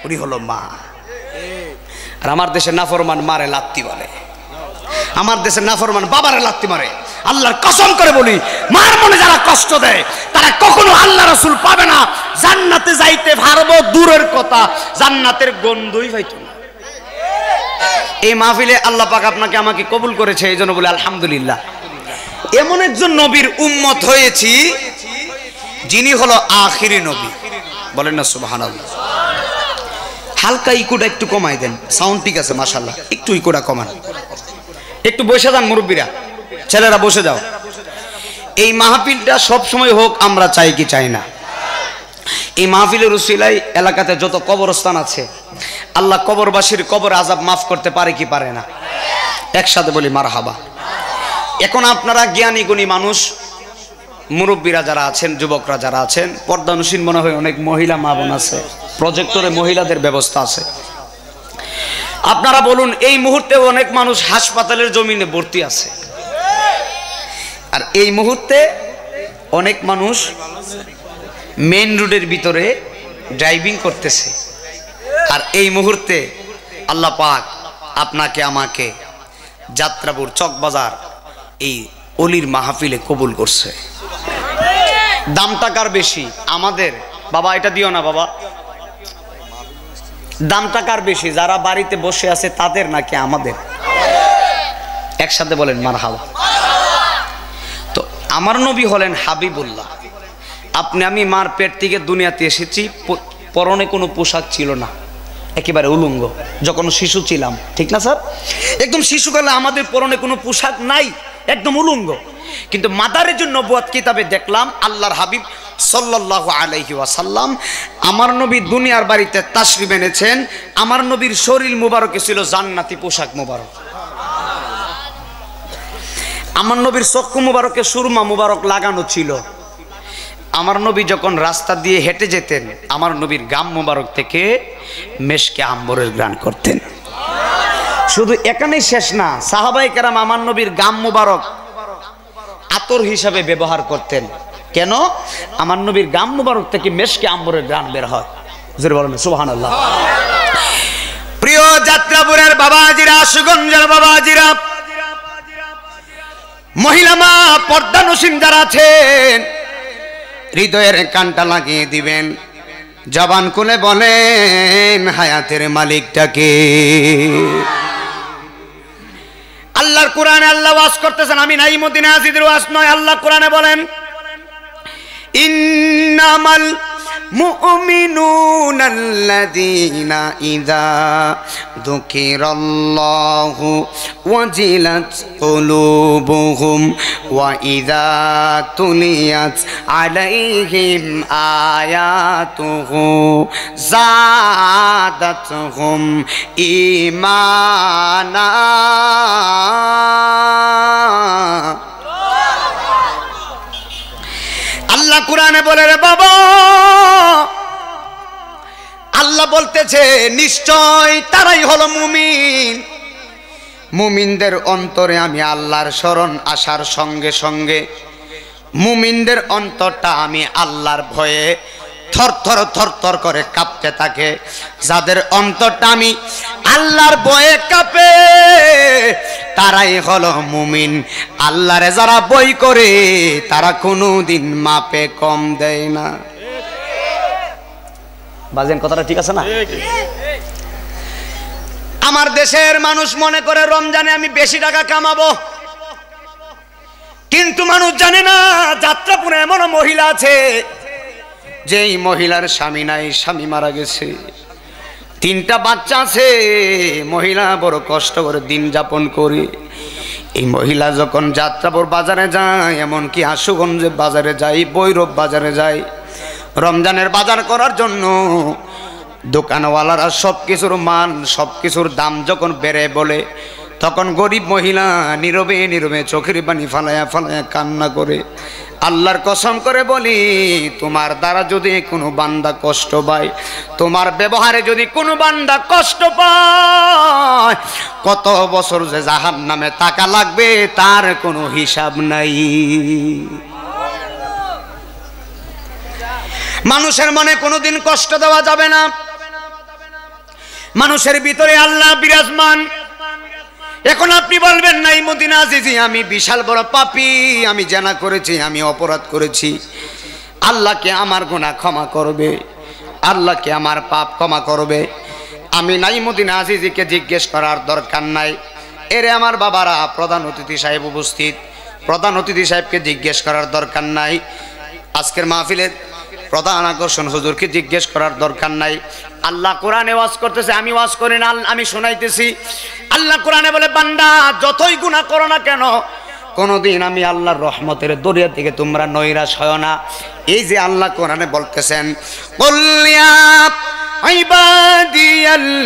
উনি হলো মা। আর আমার দেশে নাফরমান মারে লাত্তি বলে, আমার দেশের নাফরমান বাবারে লাত্তি মারে। আল্লাহর কসম করে বলি, মার মনে যারা কষ্ট দেয় তারা কখনো আল্লাহ রাসূল পাবে না, জান্নাতে যাইতে পারবো দূরের কথা, জান্নাতের গন্ধই পাইতো না। এই মাহফিলে আল্লাহ পাক আপনাকে আমাকে কবুল করেছে, এই জন্য বলে আলহামদুলিল্লাহ। এমন একজন নবীর উম্মত হয়েছি যিনি হলো আখিরি নবী, বলেন না সুবহানাল্লাহ। হালকা ইকোটা একটু কমাই দেন, সাউন্ড ঠিক আছে মাশাআল্লাহ, একটু ইকোটা কমান, একটু বসে যান মুরব্বীরা, ছেলেরা বসে যাও। এই মাহফিলটা সব সময় হোক আমরা চাই কি চাই না? এই মাহফিলের উসিলায় এলাকাতে যত কবরস্থান আছে আল্লাহ কবরবাসীর কবর আযাব মাফ করতে পারে কি পারে না? একসাথে বলি মারহাবা। এখন আপনারা জ্ঞানী গুণী মানুষ, মুরব্বীরা যারা আছেন, যুবকরা যারা আছেন, পর্দানুসীন মনে হয় অনেক মহিলা মা বোন আছে, প্রজেক্টরে মহিলাদের ব্যবস্থা আছে। আপনারা বলুন, এই মুহূর্তে অনেক মানুষ হাসপাতালের জমিনে ভর্তি আছে, আর এই মুহূর্তে অনেক মানুষ মেইন রোডের ভিতরে ড্রাইভিং করতেছে, আর এই মুহূর্তে আল্লাহ পাক আপনাকে আমাকে যাত্রাপুর চকবাজার এই অলির মাহফিলে কবুল করছে। দাম টাকার বেশি আমাদের, বাবা এটা দিও না বাবা, দাম টাকার বেশি যারা বাড়িতে বসে আছে তাদের নাকি আমাদের? একসাথে বলেন মারহাবা। তো আমার নবী হলেন হাবিবুল্লাহ। আপনি আমি মার পেট থেকে দুনিয়াতে এসেছি, পরনে কোনো পোশাক ছিল না, একেবারে উলঙ্গ, যখন শিশু ছিলাম, ঠিক না স্যার? একদম শিশুকালে আমাদের পরনে কোনো পোশাক নাই, একদম উলঙ্গ। কিন্তু মাদারিজুন নবুয়াত কিতাবে দেখলাম আল্লাহর হাবিব সাল্লাল্লাহু আলাইহি ওয়াসাল্লাম আমার নবী দুনিয়ার বাড়িতে তাশরিফ এনেছেন, আমার নবীর শরীর মুবারকে ছিল জান্নাতি পোশাক মুবারক, আমার নবীর চক্ষু মুবারকে সুরমা মুবারক লাগানো ছিল। আমার নবী যখন রাস্তা দিয়ে হেঁটে যেতেন আমার নবীর গাম মুবারক থেকে মেশকে আম্বরের ঘ্রাণ করতেন। শুধু এখানেই শেষ না, সাহাবায়ে কেরাম আমার নবীর গাম মুবারক আতর হিসাবে ব্যবহার করতেন। কেন? আমার নবীর গাম মুবারক থেকে মেশকে আম্বরের ঘ্রাণ বের হয়। জোরে বলেন সুবহানাল্লাহ। প্রিয় যাত্রাপুরের বাবাজিরা, সুগঞ্জের বাবাজিরা, মহিলা মা পর্দানুসীন যারা আছেন হৃদয়ের কানটা লাগিয়ে দিবেন, জবান খুলে বলেন হায়াতের মালিকটাকে। আল্লাহর কোরআনে আল্লাহ ওয়াজ করতেছেন, আমি নাই মদিনা আজিদের ওয়াজ নয়। আল্লাহ কোরআনে বলেন ইন্নামাল মুমিনুনাল্লাযীনা ইযা যুকিরাল্লাহু ওয়াজিলাত কুলুবুহুম ওয়া ইযা তুলিয়াত আলাইহিম আয়াতুহু যাদাতহুম ঈমানা। আল্লাহ কোরআনে বলে রে বাবা, আল্লাহ বলতেছে নিশ্চয় তারাই হলো মুমিন। মুমিনদের অন্তরে আমি আল্লাহর শরণ আসার সঙ্গে সঙ্গে মুমিনদের অন্তরটা আমি আল্লাহর ভয়ে থরথর থরথর করে কাঁপতে থাকে। যাদের অন্তরটা আমি আল্লাহর ভয়ে কাঁপে তারাই হলো মুমিন। আল্লাহরে যারা ভয় করে তারা কোনোদিন মাপে কম দেয় না। বাজেন কথাটা ঠিক আছে না? আমার দেশের মানুষ মনে করে রমজানে আমি বেশি টাকা কামাবো, কিন্তু মানুষ জানে না যাত্রাপুরে এমন মহিলা আছে যেই মহিলার স্বামী নাই, স্বামী মারা গেছে, 3টা বাচ্চা আছে, মহিলা বড় কষ্ট করে দিন যাপন করে। এই মহিলা যখন যাত্রাপুর বাজারে যায়, এমনকি আশুগঞ্জে বাজারে যায়, ভৈরব বাজারে যায় রমজানের বাজার করার জন্য, দোকানওয়ালারা সব কিছুর মান, সব কিছুর দাম যখন বেড়ে বলে, তখন গরিব মহিলা নীরবে নীরবে চোখের পানি ফালায়া ফালায়া কান্না করে। আল্লাহর কসম করে বলি, তোমার দ্বারা যদি কোনো বান্দা কষ্ট পায়, তোমার ব্যবহারে যদি কোনো বান্দা কষ্ট পায়, কত বছর যে জাহান্নামে থাকা লাগবে তার কোনো হিসাব নাই। মানুষের মনে কোনোদিন কষ্ট দেওয়া যাবে না। মানুষের ভিতরে আল্লাহ বিরাজমান। এখন আপনি বলবেন নাইমুদ্দিন আজিজি আমি বিশাল বড় পাপী, আমি জানা করেছি, আমি অপরাধ করেছি, আল্লাহকে আমার গুনাহ ক্ষমা করবে, আল্লাহকে আমার পাপ ক্ষমা করবে। আমি নাইমুদ্দিন আজিজিকে জিজ্ঞেস করার দরকার নাই। এরে আমার বাবারা, প্রধান অতিথি সাহেব উপস্থিত, প্রধান অতিথি সাহেবকে জিজ্ঞেস করার দরকার নাই। আজকের মাহফিলের প্রধান আকর্ষণ হুজুরকে জিজ্ঞেস করার দরকার নাই। আল্লাহ কোরআনে ওয়াজ করতেছে, আমি ওয়াজ করি না, আমি শোনাইতেছি। আল্লাহ কোরআনে বলে, বান্দা যতই গুনাহ করো না কেন, কোনদিন আমি আল্লাহর রহমতের দরিয়া থেকে তোমরা নৈরাশ হয় না। এই যে আল্লাহ কোরআনে বলতেছেন, কুল্লিয়া ইবাদিয়াল্লাযীনা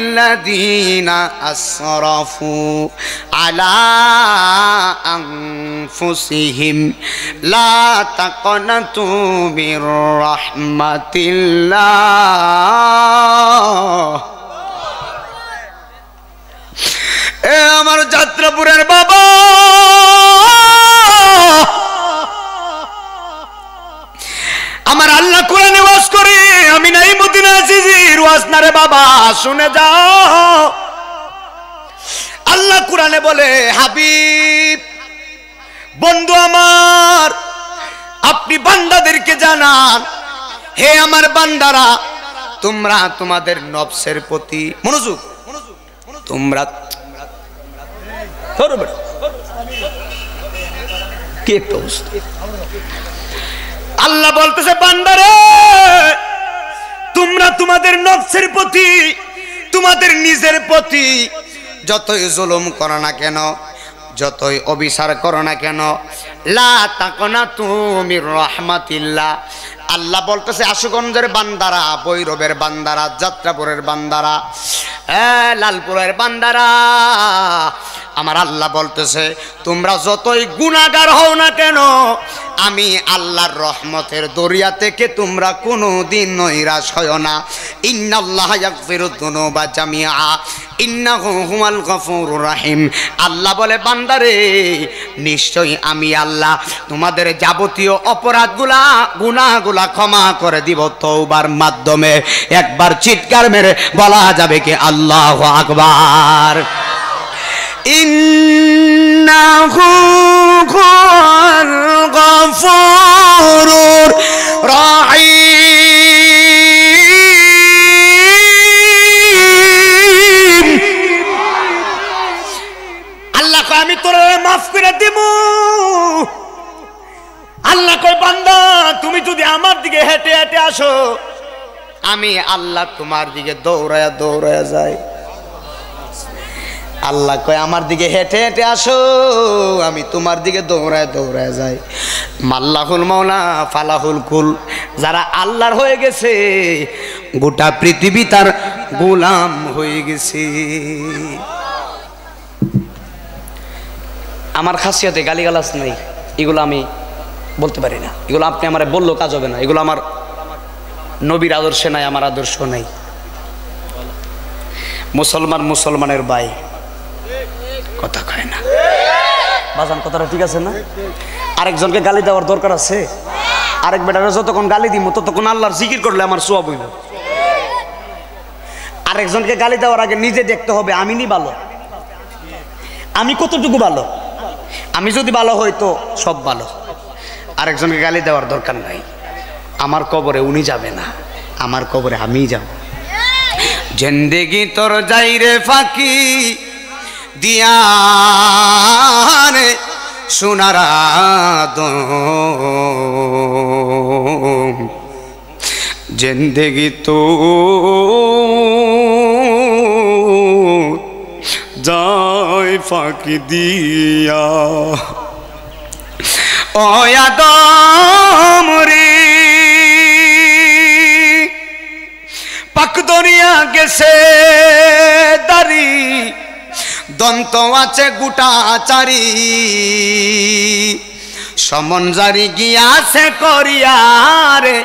আসরাফু আলা আনফুসিহিম লা তাকনাতু মির রাহমাতিল্লাহ। এ আমার যাত্রাপুরের বাবা, আমার আল্লাহ কোরআনে ওয়াজ করে, আমি নাইমুদ্দিন আজিজির ওয়াজ না রে বাবা, শুনে যাও। আল্লাহ কোরআনে বলে, হাবিব বন্ধু আমার, আপনি বান্দাদেরকে জানান, হে আমার বান্দারা, তোমরা তোমাদের নফসের প্রতি মনোযোগ, তোমরা আল্লাহ বলতেছে, বান্দারে তোমরা তোমাদের নফসের প্রতি, তোমাদের নিজের প্রতি যতই জুলুম করো না কেন, যতই অবিচার করো না কেন, লা তাকনাতু মির রাহমাতিল্লাহ। আল্লাহ বলতেছে, আশুগঞ্জের বান্দারা, বৈরবের বান্দারা, যাত্রাপুরের বান্দারা, লালপুরের বান্দারা, আমার আল্লাহ বলতেছে, তোমরা যতই গুনাহগার হও না কেন, আমি আল্লাহর রহমতের দরিয়া থেকে তোমরা কোনোদিন নৈরাশ হয় না। ইন্নাল্লাহা ইয়াগফিরুদ যুনুবা জামিআ ইন্নাহু হুয়াল গফুরুর রহিম। আল্লাহ বলে, বান্দারে নিশ্চয়ই আমি আল্লাহ তোমাদের যাবতীয় অপরাধগুলা, গুনাহগুলা ক্ষমা করে দিব তওবার মাধ্যমে। একবার চিৎকার মেরে বলা যাবে কি আল্লাহু আকবার। ইন্নাহু হুয়াল গফুরুর রহিম। আল্লাহ কয়, আমি তোরে মাফ করে দেব। আল্লাহ কয়, বান্দা তুমি যদি আমার দিকে হেঁটে হেঁটে আসো, আমি আল্লাহ তোমার দিকে দৌড়ায়া দৌড়ায়া যাই। আল্লাহ কয়, আমার দিকে হেঁটে হেঁটে আসো, আমি তোমার দিকে দৌড়ায় দৌড়ায় যাই। মাল্লাহুল মাওলা ফালাহুল কুল। যারা আল্লাহর হয়ে গেছে, গোটা পৃথিবী তার গোলাম হয়ে গেছে। আমার খাসিয়াতে গালিগালাজ নেই, এগুলো আমি বলতে পারি না, এগুলো আপনি আমার বললেও কাজ হবে না, এগুলো আমার নবীর আদর্শে নাই, আমার আদর্শ নাই। মুসলমান মুসলমানের ভাই, কথা কয় না বাজান, কথাটা ঠিক আছে না? আরেকজনকে গালি দেওয়ার দরকার আছে? আরেক বেটারে যতক্ষণ গালি দিব ততক্ষণ আল্লাহর জিকির করলে আমার সওয়াব হইল। আরেকজনকে গালি দেওয়ার আগে নিজে দেখতে হবে আমি নি ভালো, আমি কতটুকু ভালো। আমি যদি ভালো হই তো সব ভালো। আরেকজনকে গালি দেওয়ার দরকার নাই। আমার কবরে উনি যাবে না, আমার কবরে আমিই যাব। জিন্দেগি তোর যাই রে ফাঁকি দিয়া রে সোনার আদম, জিন্দেগি তো যাই ফাঁকি দিয়া। ও আদম রে, পাক দরিয়া গেছে দাড়ি, দন্ত আছে গোটা চারি, সমন জারি গিয়াছে করিয়ারে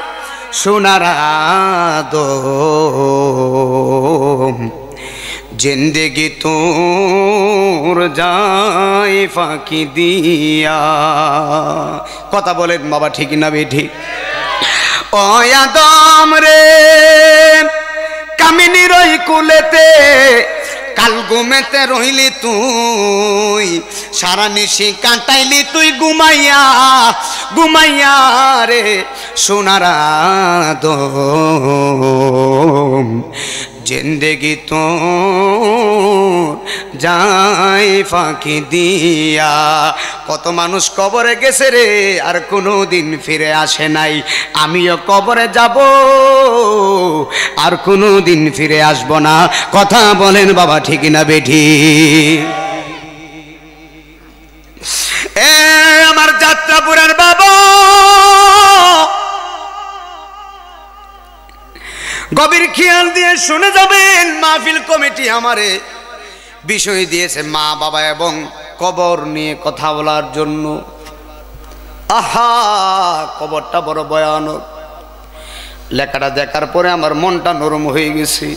সোনার আদম, জিন্দেগি তোর যায় ফাঁকি দিয়া। কথা বলেন বাবা, ঠিক না বেঠিক? ও আদম রে, কামিনীর ওই কুলেতে কাল ঘুমেতে রইলি তুই সারা নিশি কাটাইলি তুই ঘুমাইয়া ঘুমাইয়া রে সোনারা দম জিন্দেগি তো যাই ফাঁকি দিয়া। কত মানুষ কবরে গেছে রে আর কোনো দিন ফিরে আসে নাই, আমিও কবরে যাব আর কোনো দিন ফিরে আসব না। কথা বলেন বাবা, ঠিক না বেঠি? এ আমার যাত্রাপুরের বাবা, গভীর খেয়াল দিয়ে শুনে যাবেন। মাহফিল কমিটি আমারে বিষয় দিয়েছে মা বাবা এবং কবর নিয়ে কথা বলার জন্য। আহা, কবরটা বড় ভয়ানক। লেখাটা দেখার পরে আমার মনটা নরম হয়ে গেছে।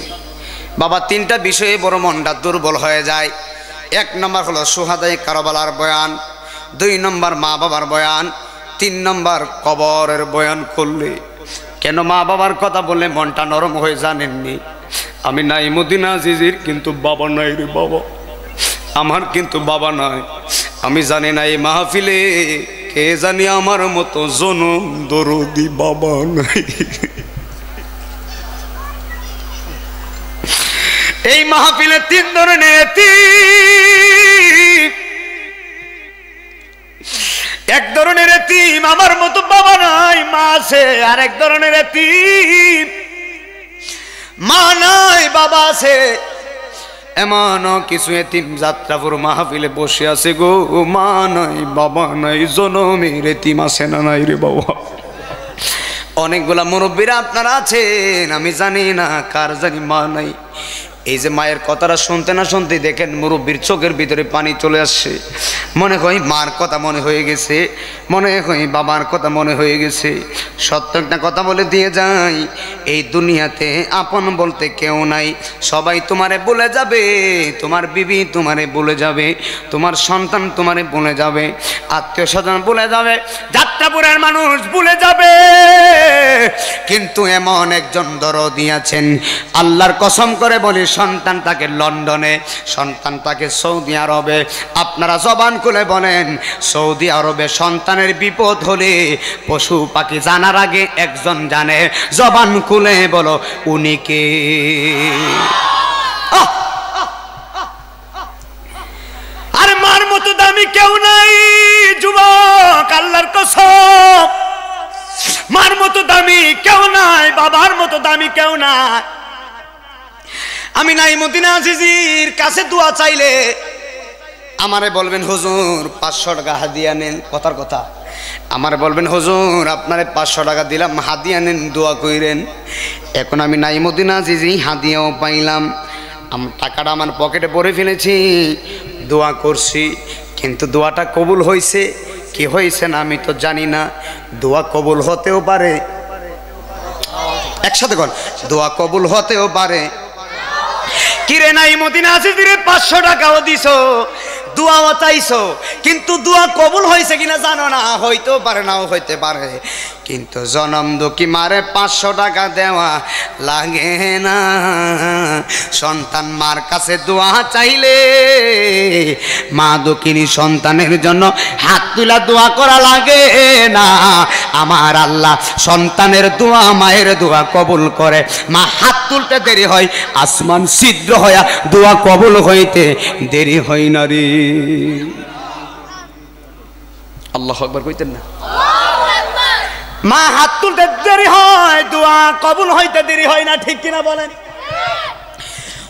বাবা, তিনটা বিষয়ে বড় মনটা দুর্বল হয়ে যায়। এক নম্বর হলো সুহাদায়ে কারবালার বয়ান, 2 নম্বর মা বাবার বয়ান, 3 নম্বর কবরের বয়ান করলে। কেন মা বাবার কথা বললে মনটা নরম হয়ে জানেননি? আমি নাইমুদ্দিন আজিজির কিন্তু বাবা নাই রে বাবা, আমার কিন্তু বাবা নাই। আমি জানি না এই মাহফিলে কে জানি আমার মতো জনম দরদি বাবা নাই। এই মাহফিলে 3 ধরনের এতিম। এক ধরনের এতিম আমার মতো বাবা নাই, মা আছে। আর এক ধরনের এতিম মা নাই বাবা আছে। এমনও কিছু এতিম যাত্রাপুর মাহফিলে বসে আছে গো, মা নাই বাবা নাই, জনমের এতিম আছে না নাই রে বাবা? অনেকগুলা মুরব্বীরা আপনারা আছেন, আমি জানি না কার জানি মা নাই। এই যে মায়ের কথাটা শুনতে না শুনতে দেখেন মুরব্বীর চোখের ভিতরে পানি চলে আসছে। মনে হয় মার কথা মনে হয়ে গেছে, মনে হয় বাবার কথা মনে হয়ে গেছে। সত্য একটা কথা বলে দিয়ে যাই, এই দুনিয়াতে আপন বলতে কেউ নাই। সবাই তোমারে বলে যাবে, তোমার বিবি তোমারে বলে যাবে, তোমার সন্তান তোমারে বলে যাবে, আত্মীয় স্বজন বলে যাবে, যাত্রাপুরের মানুষ বলে যাবে। কিন্তু এমন একজন দরদি আছেন, আল্লাহর কসম করে বলি, সন্তান তাকে লন্ডনে, সন্তান তাকে সৌদি আরবে। আপনারা জবান খুলে বলেন, সৌদি আরবে সন্তানের বিপদ হলে পশু পাখি জানার আগে একজন জানে। জবান খুলে বলো, উনি কে? আর মার মতো দামি কেউ নাই যুবক, আল্লাহর কসম। মার মতো দামি কেউ নাই, বাবার মতো দামি কেউ নাই। আমি নাইমুদ্দিন আজিজির কাছে দোয়া চাইলে আমারে বলবেন, হুজুর 500 টাকা হাদিয়া নেন। কথার কথা, আমারে বলবেন, হুজুর আপনারে 500 টাকা দিলাম, হাদিয়া নেন, দোয়া কইরেন। এখন আমি নাইমুদ্দিন আজিজি হাদিয়াও পাইলাম, টাকাটা আমার পকেটে পরে ফেলেছি, দোয়া করছি, কিন্তু দোয়াটা কবুল হয়েছে কি হয়েছে না আমি তো জানি না। দোয়া কবুল হতেও পারে, একসাথে বল, দোয়া কবুল হতেও পারে। কিরে নাইমুদ্দিন আজিজিরে 500 টাকাও দিছো, দোয়াও চাইছো, কিন্তু দোয়া কবুল হয়েছে কিনা জানো না। হইতেও পারে, নাও হইতে পারে, কিন্তু জনম দুঃখী মারে 500 টাকা দেওয়া লাগে না। সন্তান মার কাছে দোয়া চাইলে মা দুঃখিনী সন্তানের জন্য হাত তুলা দোয়া করা লাগে না। আমার আল্লাহ সন্তানের দোয়া, মায়ের দোয়া কবুল করে। মা হাত তুলতে দেরি হয়, আসমান ছিদ্র হইয়া দোয়া কবুল হইতে দেরি হয় না রে। আল্লাহু আকবার কইতেন না? মা হাত তুলতে দেরি হয়, দোয়া কবুল হইতে দেরি হয় না, ঠিক কিনা বলেন?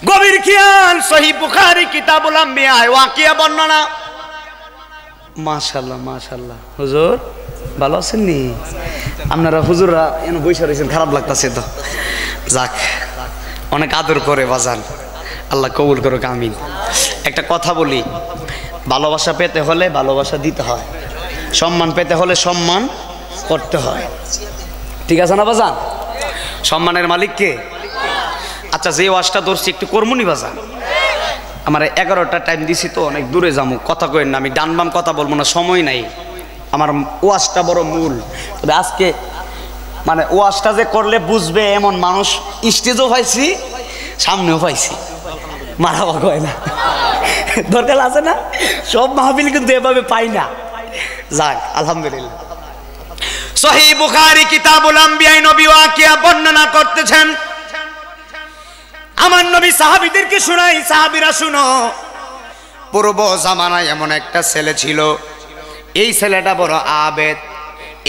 গভীর খেয়াল, সহিহ বুখারী কিতাবুল আম্বিয়া ওয়াকিয়া বর্ণনা। মাশাআল্লাহ মাশাআল্লাহ। হুজুর ভালো আছেন নি? আপনারা হুজুররা এন বইসা রয়েছেন, খারাপ লাগতাছে তো। যাক, অনেক আদর করে বাজান, আল্লাহ কবুল করুক, আমিন। একটা কথা বলি, ভালোবাসা পেতে হলে ভালোবাসা দিতে হয়, সম্মান পেতে হলে সম্মান করতে হয়, ঠিক আছে না বাজান? সম্মানের মালিক কে? আচ্ছা, যে ওয়াজটা ধরছি একটু কর্মনি বাজান। আমার 11টা টাইম দিছি তো, অনেক দূরে যাবো, কথা কইন না, আমি ডান বাম কথা বলবো না, সময় নাই। আমার ওয়াজটা বড় মূল। তবে আজকে মানে ওয়াজটা যে করলে বুঝবে এমন মানুষ স্টেজও পাইছি, সামনেও পাইছি, মারাবা কয় না, দরকার আছে না? সব মাহফিল কিন্তু এভাবে পাই না। যাক আলহামদুলিল্লাহ। সহিহ বুখারী কিতাবুল আম্বিয়া নবী ওয়াকিয়া বর্ণনা করতেছেন, আমার নবী সাহাবীদেরকে শোনাই, সাহাবীরা শুনো, পূর্ব জামানায় এমন একটা ছেলে ছিল, এই ছেলেটা বড় আবেদ,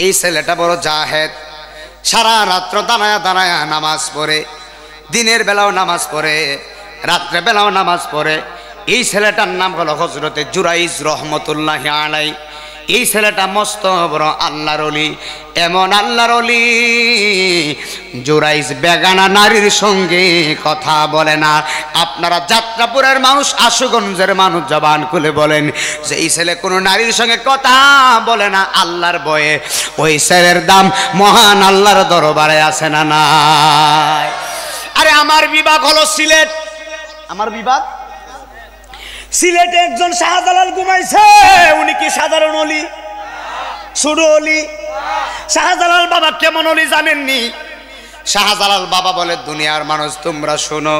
এই ছেলেটা বড় জাহেদ, সারা রাত্র দাঁড়ায়া দাঁড়ায়া নামাজ পড়ে, দিনের বেলাও নামাজ পড়ে, রাত্রে বেলাও নামাজ পড়ে। এই ছেলেটার নাম হলো হযরতে জুরাইজ রহমতুল্লাহি আলাইহি। এই ছেলেটা মস্ত বড় আল্লাহর ওলি, এমন আল্লাহর ওলি জুরাইজ বেগানা নারীর সঙ্গে কথা বলে না। আপনারা যাত্রাপুরের মানুষ, আশুগঞ্জের মানুষ জবান খুলে বলেন যে এই ছেলে কোনো নারীর সঙ্গে কথা বলে না আল্লাহর ভয়ে। ওই ছেলের দাম মহান আল্লাহর দরবারে আছে না নাই? আরে আমার বিভাগ হলো সিলেট, আমার বিভাগ সিলেটে একজন শাহজালাল ঘুমাইছে। উনি কি সাধারণ অলি? ছোট অলি। শাহজালাল বাবা কেমন অলি জানেননি? শাহজালাল বাবা বলে, দুনিয়ার মানুষ তোমরা শোনো,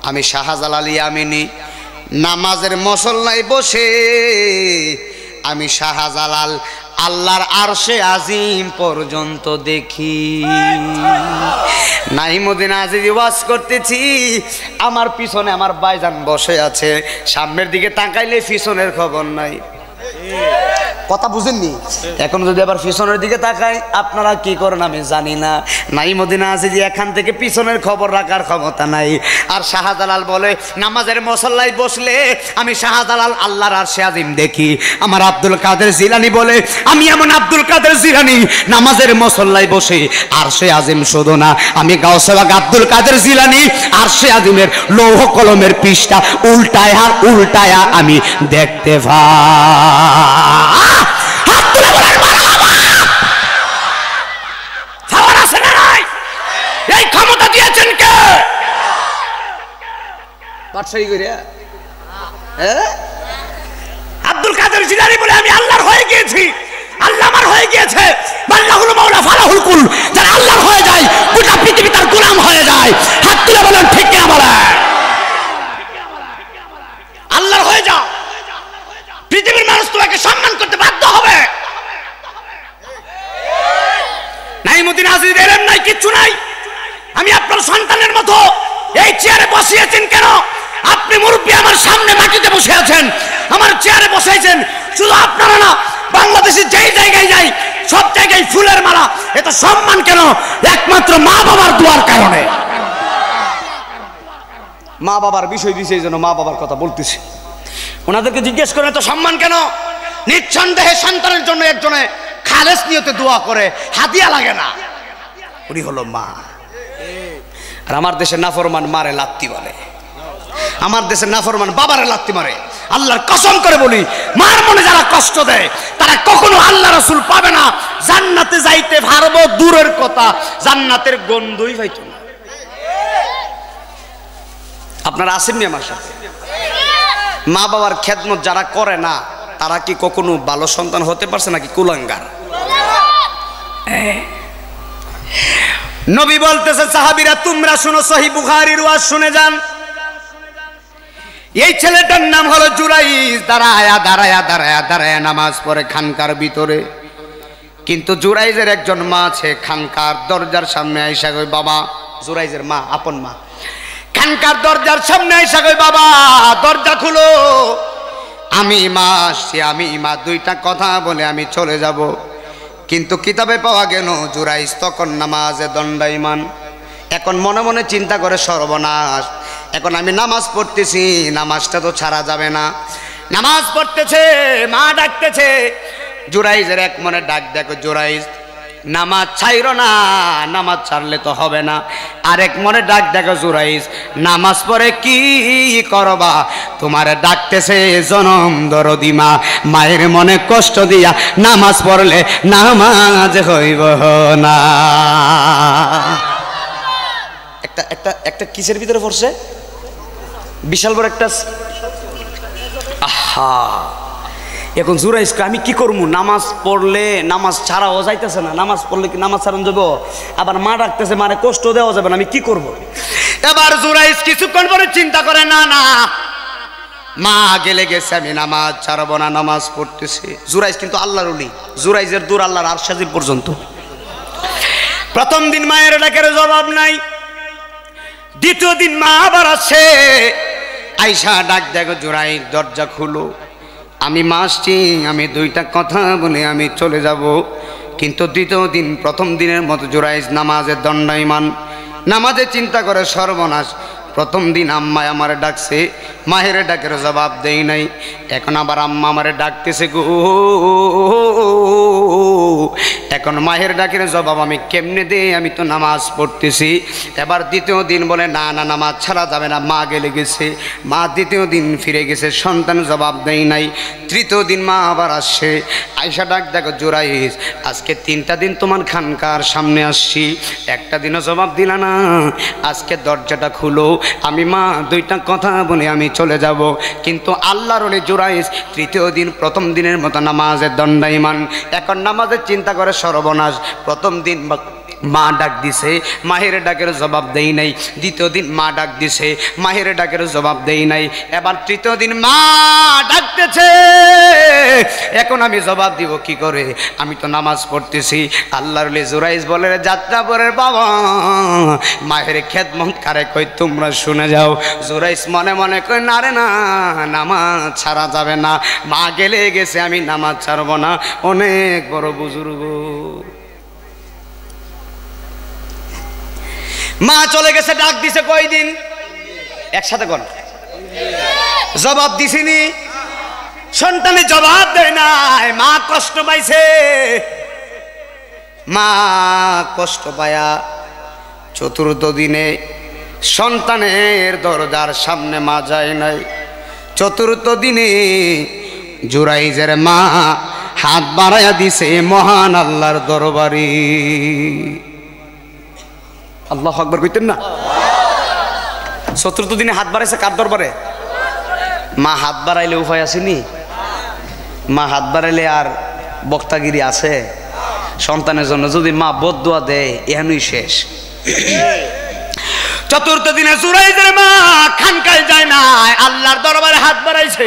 আমি শাহজালাল ইয়ামিনী নামাজের মুসল্লায় বসে আমি শাহজালাল আল্লাহর আরশে আজিম পর্যন্ত দেখি। নাইমুদ্দিন আজিজি ওয়াজ করতেছি, আমার পিছনে আমার ভাইজান বসে আছে, সামনের দিকে তাকাইলে পিছনের খবর নাই। কথা বুঝেননি? এখন যদি আবার পিছনের দিকে তাকাই, আপনারা কি করেন আমি জানি না। নাইমুদ্দিন আজিজি এখান থেকে পিছনের খবর রাখার ক্ষমতা নাই। আর শাহজালাল বলে, নামাজের মুসল্লায় বসলে আমি শাহজালাল আল্লাহর আরশে আজিম দেখি। আমার আব্দুল কাদের জিলানী বলে, আমি এমন আব্দুল কাদের জিলানী নামাজের মুসল্লায় বসে আরশে আজিম শুধু না, আমি গাউসে পাক আব্দুল কাদের জিলানী আরশে আজিমের লৌহ কলমের পৃষ্ঠা উল্টায়া উল্টায়া আমি দেখতে পাই। এই ক্ষমতা দিয়েছেন কে? বাদশাহী কইরা আব্দুল কাদের জিলানী বলে, আমি আল্লাহর হয়ে গিয়েছি, আল্লাহ আমার হয়ে গিয়েছে। আল্লাহুল মাওলা ফালাহুল কুল, যারা আল্লাহর হয়ে যায় গোটা পৃথিবী তার গোলাম হয়ে যায়। হাত তুলে বলেন ঠিক কিনা বলেন? আল্লাহর হয়ে যাও, পৃথিবীর মানুষ তোমাকে সম্মান করতে বাধ্য হবে। নাইমুদ্দিন আজিজ এলেন নাই, কিচ্ছু নাই। আমি আপনার সন্তানের মতো এই চেয়ারে বসিয়েছেন কেন? আপনি মুরব্বী, আমার সামনে মাটিতে বসে আছেন, আমার চেয়ারে বসাইছেন। শুধু আপনারা না, বাংলাদেশের যেই জায়গায় যাই সব জায়গায় ফুলের মালা। এত সম্মান কেন? একমাত্র মা বাবার দোয়ার কারণে। মা বাবার বিষয় এই জন্য মা বাবার কথা বলতেছি। ওনাদেরকে জিজ্ঞেস করে এত সম্মান কেন? নিঃসন্দেহে সন্তানের জন্য একজনে খালেস নিয়তে দোয়া করে, হাদিয়া লাগে না। উনি হলো মা। আর আমার দেশের নাফরমান মারে লাত্তি বলে, আমার দেশের নাফরমান বাবারে লাত্তি মারে। আল্লাহর কসম করে বলি, মার মনে যারা কষ্ট দেয় তারা কখনো আল্লাহ রাসূল পাবে না। জান্নাতে যাইতে পারবো দূরের কথা, জান্নাতের গন্ধই পাইতো না। আপনারা আসেননি আমার সাথে? মা বাবার খেদমত যারা করে না তারা কি কখনো ভালো সন্তান হতে পারছে নাকি কুলাঙ্গার? নবী বলতেছে, সাহাবীরা তোমরা শুনো, সহিহ বুখারীর ওয়াজ শুনে যান। এই ছেলেটার নাম হলো জুরাইজ। দাঁড়ায়া দাঁড়ায়া দাঁড়ায়া দাঁড়ায়া নামাজ পড়ে খানকার ভিতরে। কিন্তু জুরাইজের একজন মা আছে, খানকার দরজার সামনে আইসা কই, বাবা, জুরাইজের মা, আপন মা, খানকার দরজার সামনে আইসা কই, বাবা দরজা খুলো, আমি মা আসছি, আমি মা, দুইটা কথা বলে আমি চলে যাব। কিন্তু কিতাবে পাওয়া গেল জুরাইজ তখন নামাজে দণ্ডায়মান। এখন মনে মনে চিন্তা করে, সর্বনাশ, এখন আমি নামাজ পড়তেছি, নামাজটা তো ছাড়া যাবে না। নামাজ পড়তেছে, মা ডাকতেছে। জুরাইজের এক মনে ডাক, দেখো জুরাইজ নামাজ ছাইরো না, নামাজ ছাড়লে তো হবে না। আরেক মনে ডাক, দেখো জুরাইজ নামাজ পড়ে কি করবা? তোমারে ডাকতেছে জনম দরদি মা, মায়ের মনে কষ্ট দিয়া নামাজ পড়লে নামাজ হইব না। একটা একটা একটা কিসের ভিতরে পড়ছে? বিশাল বড় একটা। আহা, এখন জুরাইজকে আমি কি করবো? নামাজ পড়লে নামাজ ছাড়াও যাইতেছে না, নামাজ পড়লে কি নামাজ ছাড়ানো যাবো? আবার মা ডাকতেছে, মানে কষ্ট দেওয়া যাবে না, আমি কি করব? এবার জুরাইজ কিছুক্ষণ পরে চিন্তা করে, না না, মা গেলে গেছে, আমি নামাজ ছাড়বো না, নামাজ পড়তেছে। জুরাইজ কিন্তু আল্লাহর ওলি, জুরাইজের দূর আল্লাহর আরশ আজিম পর্যন্ত। প্রথম দিন মায়ের ডাকের জবাব নাই, দ্বিতীয় দিন মা আবার আসে, আইসা ডাক দেখো জুরাইজ দরজা খুলো, আমি মা আসছি, আমি দুইটা কথা বলে আমি চলে যাব। কিন্তু দ্বিতীয় দিন প্রথম দিনের মতো জুরাইজ নামাজের দণ্ডায়মান, নামাজে চিন্তা করে সর্বনাশ, প্রথম দিন আম্মায় আমারে ডাকছে, মায়ের ডাকের জবাব দেই নাই, এখন আবার আম্মা আমারে ডাকতেছে গো, এখন মায়ের ডাকের জবাব আমি কেমনে দে, আমি তো নামাজ পড়তেছি। এবার দ্বিতীয় দিন বলে না না, নামাজ ছাড়া যাবে না, মা গেলে গেছে। মা দ্বিতীয় দিন ফিরে গেছে, সন্তান জবাব দেই নাই। তৃতীয় দিন মা আবার আসছে, আয়সা ডাক দেখো জুরাইজ, আজকে 3টা দিন তোমার খানকার সামনে আসছি, একটা দিনও জবাব দিলা না, আজকে দরজাটা খুলো, আমি মা দুইটা কথা বলে আমি চলে যাব। কিন্তু আল্লাহর ওলি জুরাইজ তৃতীয় দিন প্রথম দিনের মতো নামাজের দণ্ডায়মান। এখন নামাজের চিন্তা করে সর্বনাশ, প্রথম দিন মা ডাক দিছে, মাহের ডাকের জবাব দেই নাই। দ্বিতীয় দিন মা ডাক দিছে, মাহের ডাকের জবাব দেই নাই। এবার তৃতীয় দিন মা ডাকতেছে, এখন আমি জবাব দিব কি করে, আমি তো নামাজ পড়তেছি। আল্লাহর ওলি জুরাইজ বলে, যাত্রা পরের বাবা, মায়ের খেদমত কারে কই তোমরা শুনে যাও। জুরাইজ মনে মনে কই, না রে না, নামাজ ছাড়া যাবে না, মা গেলে গেছে, আমি নামাজ ছাড়বো না, অনেক বড় বুজুর্গ। মা চলে গেছে, ডাক দিছে কয়দিন, একসাথে কোন জবাব দিছিনি, সন্তানে জবাব দেয় নাই, মা কষ্ট পাইছে। মা কষ্ট পায়া চতুর্থ দিনে সন্তানের দরজার সামনে মা যায় নাই। চতুর্থ দিনে জুরাইজের মা হাত বাড়াইয়া দিছে মহান আল্লাহর দরবারে। আল্লাহু আকবার কইতেন না? চতুর্থ দিনে হাত বাড়াইছে কার দরবারে? মা হাত বাড়াইলে উপায় আসেনি? মা হাত বাড়াইলে আর বক্তাগিরি আছে? সন্তানের জন্য যদি মা বদদুয়া দেয়, এখানেই শেষ। চতুর্থ দিনে জুরাইজের মা খানকায় যায় না, আল্লাহর দরবারে হাত বাড়াইছে।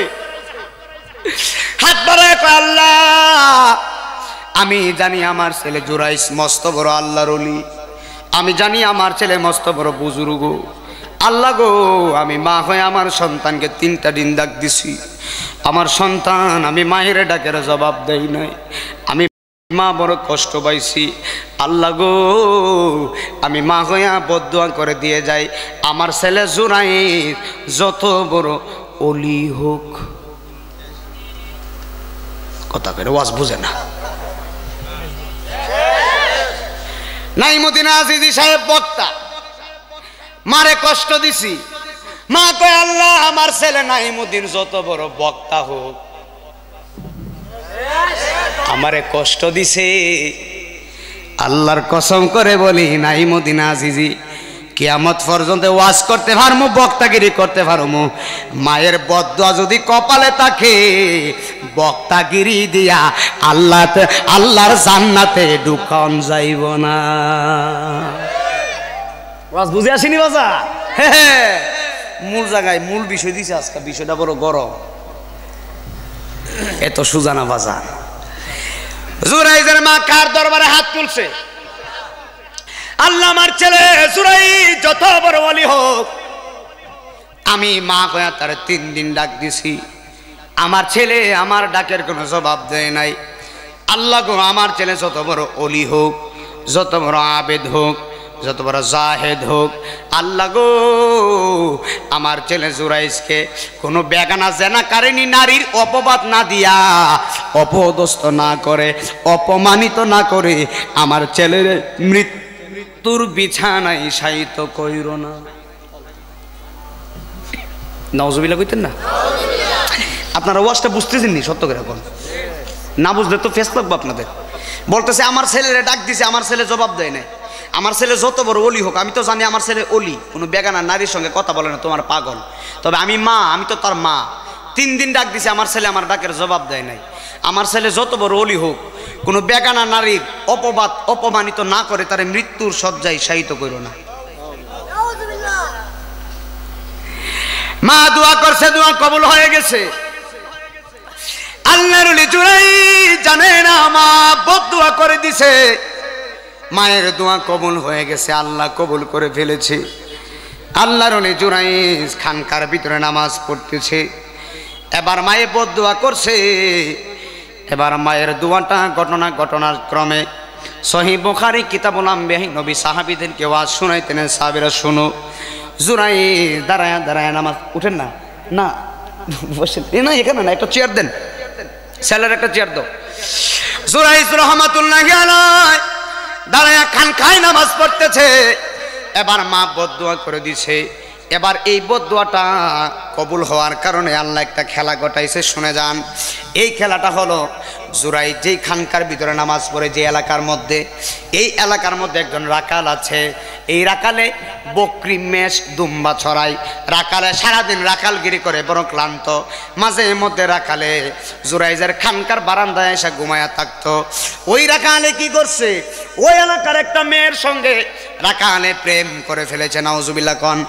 হাত বাড়ায় কয়, আল্লাহ, আমি জানি আমার ছেলে জুরাইজ মস্ত বড় আল্লাহর ওলি, আমি জানি আমার ছেলে মস্ত বড় বুজুর্গ। আল্লাহ গো, আমি মা হয়ে আমার সন্তানকে 3টা দিন ডাক দিছি, আমার সন্তান আমি মায়ের ডাকের জবাব দেই নাই, আমি মা বড় কষ্ট পাইছি। আল্লাহ গো, আমি মা হইয়া বদদুয়া করে দিয়ে যাই, আমার ছেলে জুরাইজ যত বড় ওলি হোক। কথা করে ওয়াজ বুঝে না। নাইমুদ্দিন আজিজি সাহেব বক্তা, মারে কষ্ট দিছি, মা কয়, আল্লাহ, আমার ছেলে নাইমুদ্দিন যত বড় বক্তা হোক, আমারে কষ্ট দিছে। আল্লাহর কসম করে বলি, নাইমুদ্দিন আজিজি কিয়ামত পর্যন্ত ওয়াজ করতে পারমু, বক্তাগিরি করতে পারমু, মায়ের বদদুয়া যদি কপালে থাকে, বক্তাগিরি দিয়া আল্লাহর জান্নাতে ঢুকান যাইব না। ওয়াজ বুঝে আসেনি বাজা? মূল জায়গায় মূল বিষয় দিছে আজকে, বিষয়টা বড় গরম, এত সুজানা বাজা। জুরাইজের মা কার দরবারে হাত তুলছে? আল্লাহ, আমার ছেলে জুরাইজ যত বড় ওলি হোক, আমি মা কয়া তার 3 দিন ডাক দিছি, আমার ছেলে আমার ডাকের কোনো জবাব দেয় নাই। আল্লাহ গো, আমার ছেলে যত বড় ওলি হোক, যত বড় আবেদ হোক, যত বড় জাহেদ হোক, আল্লাহ গো, আমার ছেলে জুরাইজকে কোনো বেগানা জেনাকারিনী নারীর অপবাদ না দিয়া, অপদস্থ না করে, অপমানিত না করে, আমার ছেলের মৃত্যুর বিছানায় শায়িত কইর না। নাউজুবিল্লাহ কইতেন না? আপনারা ওয়াজটা বুঝতেছেন নি? সত্য করে এখন না বুঝলে তো ফেস লাগবে আপনাদের। বলতেছে আমার ছেলেরে ডাক দিছে, আমার ছেলে জবাব দেয় নাই। আমার ছেলে যত বড় ওলি হোক, আমি তো জানি আমার ছেলে ওলি, কোনো বেগানা নারীর সঙ্গে কথা বলে না, তোমার পাগল। তবে আমি মা, আমি তো তার মা। 3 দিন ডাক দিছে, আমার ছেলে আমার ডাকের জবাব দেয় নাই। আমার ছেলে যত বড় ওলি হোক, কোনো বেগানা নারীর অপবাদ অপমানিত না করে, তার মৃত্যুর শয্যায় শায়িত করো না। মা দোয়া করছে, দোয়া কবুল হয়ে গেছে। আল্লাহর ওলি জুরাই জানে না মা বদদুয়া করে দিছে, মায়ের দোয়া কবুল হয়ে গেছে, আল্লাহ কবুল করে ফেলেছে। আল্লাহর ওলি জুরাই খানকার ভিতরে নামাজ পড়তেছে, এবার মায়ে বদদুয়া করছে। এবার মায়ের দোয়াটা ঘটনার ক্রমে সহিহ বুখারী কিতাবুল আম্বিয়া নবী সাহাবীদেরকে ওয়াজ শুনাইতেন। সাহাবীরা শুনো, জুরাই দাঁড়ায় দাঁড়ায় নামাজ, উঠেন না, না বসেন, না এখানে না, একটা চেয়ার দেন, ছেলের একটা চেয়ার দাও। জুরাই রাহমাতুল্লাহি আলাইহি দাঁড়ায় খানকায় নামাজ পড়তেছে। এবার মা বদদুয়া করে দিছে। এবার এই বদদুয়াটা কবুল হওয়ার কারণে আল্লাহ একটা খেলা ঘটাইছে, শুনে যান। এই খেলাটা হলো জুরাই যেই খানকার ভিতরে নামাজ পড়ে যে এলাকার মধ্যে, এই এলাকার মধ্যে একজন রাকাল আছে। এই রাকালে বকরি মেষ দুম্বা ছড়ায়, রাকালে সারাদিন রাকালগিরি করে বড় ক্লান্ত। মাঝে মধ্যে রাকালে জুরাইজের খানকার বারান্দায় এসে ঘুমায়া থাকতো। ওই রাকালে কি করছে, ওই এলাকার একটা মেয়ের সঙ্গে রাকালে প্রেম করে ফেলেছে। নাউজুবিল্লাহ কোন,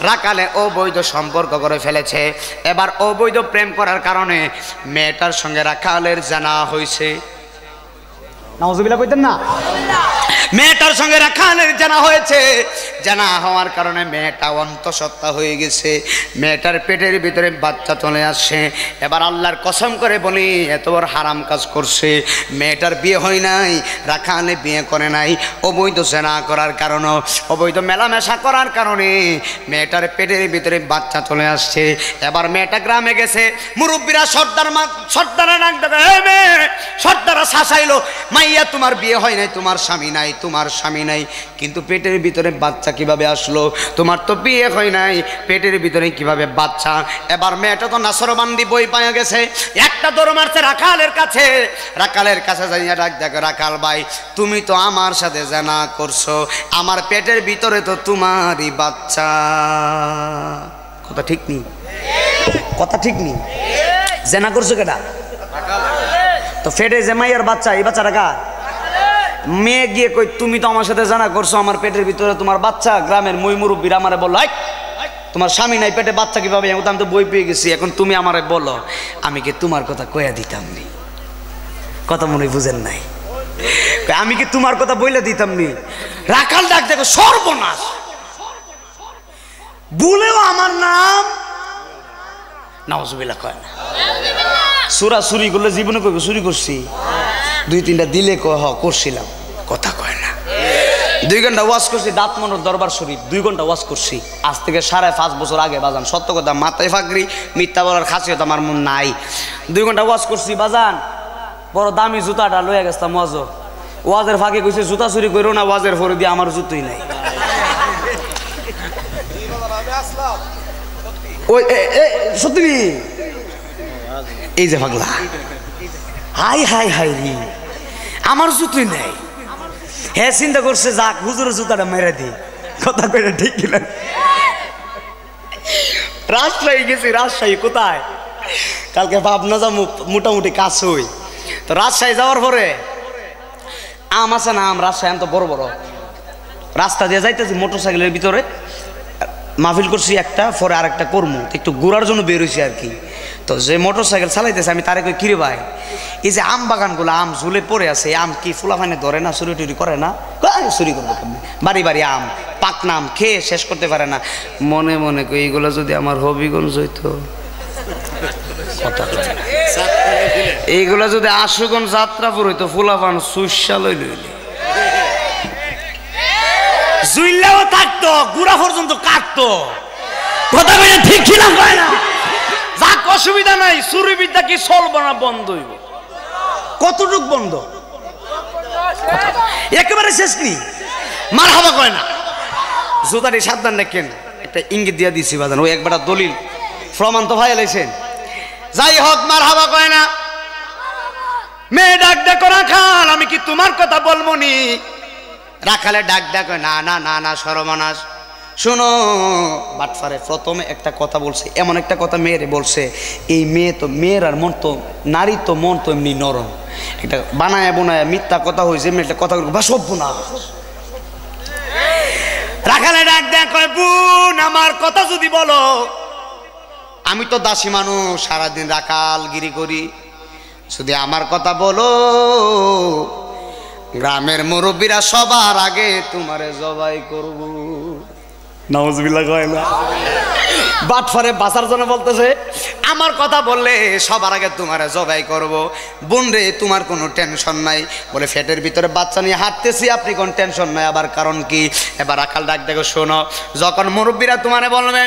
রাকালে অবৈধ সম্পর্ক করে ফেলেছে। এবার অবৈধ প্রেম করার কারণে মেয়েটার সঙ্গে রাকালের জানা হয়েছে। নাউজুবিল্লাহ কইতেন না, মেয়েটার সঙ্গে রাখালের জানা হয়েছে। জানা হওয়ার কারণে মেয়েটা অন্তঃসত্ত্বা হয়ে গেছে, মেয়েটার পেটের ভিতরে বাচ্চা চলে আসছে। এবার আল্লাহর কসম করে বলি, এত বড় হারাম কাজ করছে। মেয়েটার বিয়ে হয় নাই, রাখালে বিয়ে করে নাই, অবৈধ জেনা করার কারণে, অবৈধ মেলামেশা করার কারণে মেয়েটার পেটের ভিতরে বাচ্চা চলে আসছে। এবার মেয়েটা গ্রামে গেছে, মুরব্বীরা সর্দারা ডাক দেবে, সর্দারা শাসাইলো, মাইয়া তোমার বিয়ে হয় নাই, তোমার স্বামী নাই, তোমার স্বামী নাই, কিন্তু পেটের ভিতরে বাচ্চা কিভাবে আসলো? তোমার তো বিয়ে হয় নাই, পেটের ভিতরে কিভাবে বাচ্চা? এবার মেয়েটা তো নাসরবান্দি বই পাওয়া গেছে, একটা দৌড় মারছে রাখালের কাছে। রাখালের কাছে যাইয়া ডাক দেখো, রাখাল ভাই তুমি তো আমার সাথে জানা করছো, আমার পেটের ভিতরে তো তোমারই বাচ্চা। কথা ঠিক নেই, কথা ঠিক নেই, জানা করছো কেটা? তো ফেটে যে মাইয়ার বাচ্চা, এই বাচ্চাটা কার? মেয়ে গিয়ে কই তুমি তো আমার সাথে জানা করছো, আমার পেটের ভিতরে তোমার বাচ্চা। গ্রামের মই মুরব্বীরা আমারে বললো, তোমার স্বামী নাই, পেটে বাচ্চা কিভাবে? আমি তো বই পেয়ে গেছি, এখন তুমি আমারে বলো, আমি কি তোমার কথা কয়া দিতাম নি? কথা মনে বুঝেন নাই, আমি কি তোমার কথা বইলে দিতাম নি? রাখাল ডাক দেখো, সর্বনাশ, বলেও আমার নাম নাউজুবিল্লাহ কয় না। সুরা চুরি করলে জীবনে কইব চুরি করছি, দুই তিনটা দিলে করছিলাম, কথা কয় না। 2 ঘন্টা ওয়াজ করছি দাঁতমনোর দরবার শরীফ, 2 ঘন্টা ওয়াজ করছি, আজ থেকে 5.5 বছর আগে বাজান। সত্য কথা, মাথায় ফাগরি, মিথ্যা বলার খাসিয়ত আমার মন নাই। 2 ঘন্টা ওয়াজ করছি বাজান, বড় দামি জুতাটা লইয়া গেছিলাম ওয়াজের ফাঁকে কইছে জুতা চুরি করো না, ওয়াজের ফরে দিয়ে আমার জুতোই নাই। ওই সত্যি এই যে পাগলা, হাই হাই হাই রি, আমার জুতোই নাই। হ্যাঁ চিন্তা করছে যাক হুজুরের জুতাটা মেরে দি, কথা কইরা ঠিক কিনা। রাজশাহী গেছি, রাজশাহী কোথায়? কালকে ভাবনা যা মোটামুটি কাজ হই। তো রাজশাহী যাওয়ার পরে আম আছে না, আম রাজশাহী আম তো বড় বড়, রাস্তা দিয়ে যাইতেছি মোটর সাইকেলের ভিতরে মাহফিল করছি একটা, পরে আর একটা কর্ম, একটু ঘোরার জন্য বেরোইছি আর কি। তো যে মোটর সাইকেল চালাইতেছে আমি তারে কই, কিরে ভাই এই যে আম বাগানগুলো আম ঝুলে পড়ে আছে, আম কি ফুলাফানে ধরে না, চুরি টুরি করে না? চুরি করবো কেমনি, বাড়ি বাড়ি আম, পাকনা আম খেয়ে শেষ করতে পারে না। মনে মনে কই এইগুলো যদি আমার হবিগঞ্জ হইতো, এইগুলা যদি আশুগঞ্জ যাত্রাপুর হইতো, ফুলাফান সুইসা লই লইলে জুইল্লাও থাকতো, গুড়া পর্যন্ত কাটতো। কথা বলে ঠিক ছিলাম কয় না? যাক অসুবিধা নাই, চুরি বিদ্যা কি চলবো না, বন্ধ হইব। কতটুক বন্ধ? একেবারে শেষ নি, মার হাবা কয় না। জুতাটি সাবধান রাখেন, একটা ইঙ্গিত দিয়া দিছি বাজান, ওই একবার দলিল প্রমাণ তো ভাই লাইছেন। যাই হোক, মার হাবা কয় না। মেয়ে ডাক দেখো, রাখাল আমি কি তোমার কথা বলবো নি? রাখালে ডাক দেখো, না না না না সর্বনাশ। শোনো বাটফারে, প্রথমে একটা কথা বলছে, এমন একটা কথা মেয়েরে বলছে, এই মেয়ে তো মেয়ের আর মন তো, নারী তো মন তো এমনি নরম, একটা বানায় বোনায় মিথ্যা কথা হয়েছে, মেয়েটা কথা বা সভ্য না। রাখালে ডাক দেখ, বোন আমার কথা যদি বলো আমি তো দাসী মানুষ, সারাদিন রাখালগিরি করি। যদি আমার কথা বলো, গ্রামের মুরব্বীরা সবার আগে তোমারে জবাই করব। নাউজুবিল্লাহ কয় না? বাটফারে বাঁচার জন্য বলতেছে, আমার কথা বললে সবার আগে তোমারে জবাই করব। বোন রে, তোমার কোনো টেনশন নাই। বলে পেটের ভিতরে বাচ্চা নিয়ে হাঁটতেছি, আপনি কোন টেনশন নাই, আবার কারণ কি? এবার রাখাল ডাক দেখো, শোনো, যখন মুরব্বীরা তোমারে বলবে,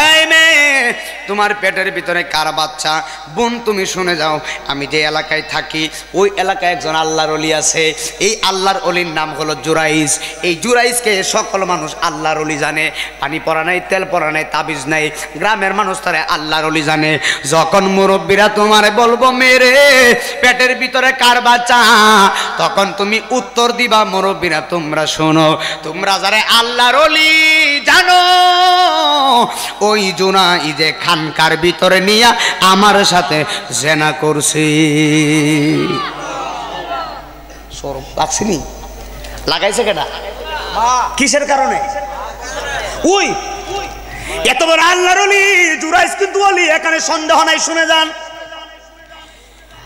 এই মেয়ে, তোমার পেটের ভিতরে কার বাচ্চা? বোন তুমি শুনে যাও, আমি যে এলাকায় থাকি ওই এলাকায় একজন আল্লাহর ওলি আছে। এই আল্লাহর ওলির নাম হলো জুরাইজ। এই জুরাইজকে সকল মানুষ আল্লাহর ওলি জানে। পানি পড়া নাই, তেল পড়া নাই, তাবিজ নাই, গ্রামের মানুষ তারা আল্লাহর ওলি জানে। যখন মুরব্বীরা তোমারে বলবো, মেরে পেটের ভিতরে কার বাচ্চা, তখন তুমি উত্তর দিবা, মুরব্বীরা তোমরা শোনো, তোমরা যারা আল্লাহর ওলি জানো, ওই জুনাইজে খানকার ভিতরে নিয়ে আমার সাথে জেনা করছি। শরম লাগছিনি? লাগাইছে কেডা? কিসের কারণে? ওই এত বড় আল্লাহর ওলি জুরাইজ কিন্তু ওলি, এখানে সন্দেহ নাই। শুনে যান,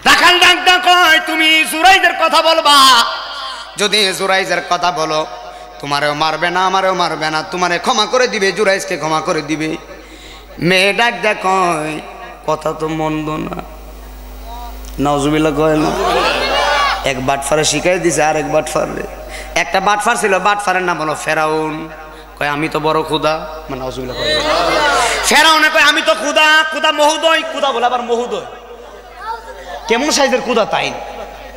রাখাল ডাক ডাক, তুমি জুরাইজের কথা বলবা। যদি জুরাইজের কথা বলো, তোমারেও মারবে না, আমারেও মারবে না, তোমারে ক্ষমা করে দিবে, জুরাইজকে ক্ষমা করে দিবে। মেয়ে ডাক দেখ, কথা তো মন্দ না। নাউজুবিল্লাহ কয় না? এক বাটফারে শিখাই দিছে আর এক বাটফারে। একটা বাটফার ছিল, বাটফারের নাম হলো ফেরাউন। কয় আমি তো বড় খুদা, মানে নাউজুবিল্লাহ কয়। ফেরাউনে কয় আমি তো খুদা। খুদা মহোদয়, খুদা বলে আবার মহোদয়। কেমন সাইজের খুদা তাই?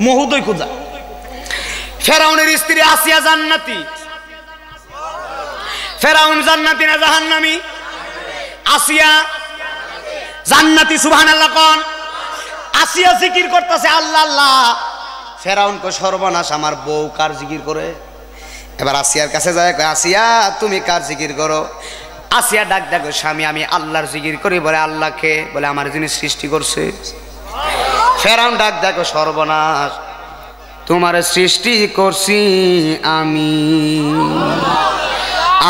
মহোদয় খুদা। ফেরাউনের স্ত্রী আসিয়া জান্নাতি। ফেরাউন জান্নাতি না জাহান্নামী? আসিয়া জান্নাতি। সুবহানাল্লাহ কোন? আসিয়া জিকির করতেছে আল্লাহ আল্লাহ। ফেরাউন কো সর্বনাশ, আমার বউ কার জিকির করে? এবার আসিয়ার কাছে যায়, কয় আসিয়া তুমি কার জিকির করো? আসিয়া ডাক দেখো, স্বামী আমি আল্লাহর জিকির করি। বলে আল্লাহকে? বলে আমার যিনি সৃষ্টি করছে। ফেরাউন ডাক দেখো, সর্বনাশ, তোমার সৃষ্টি করছি আমি।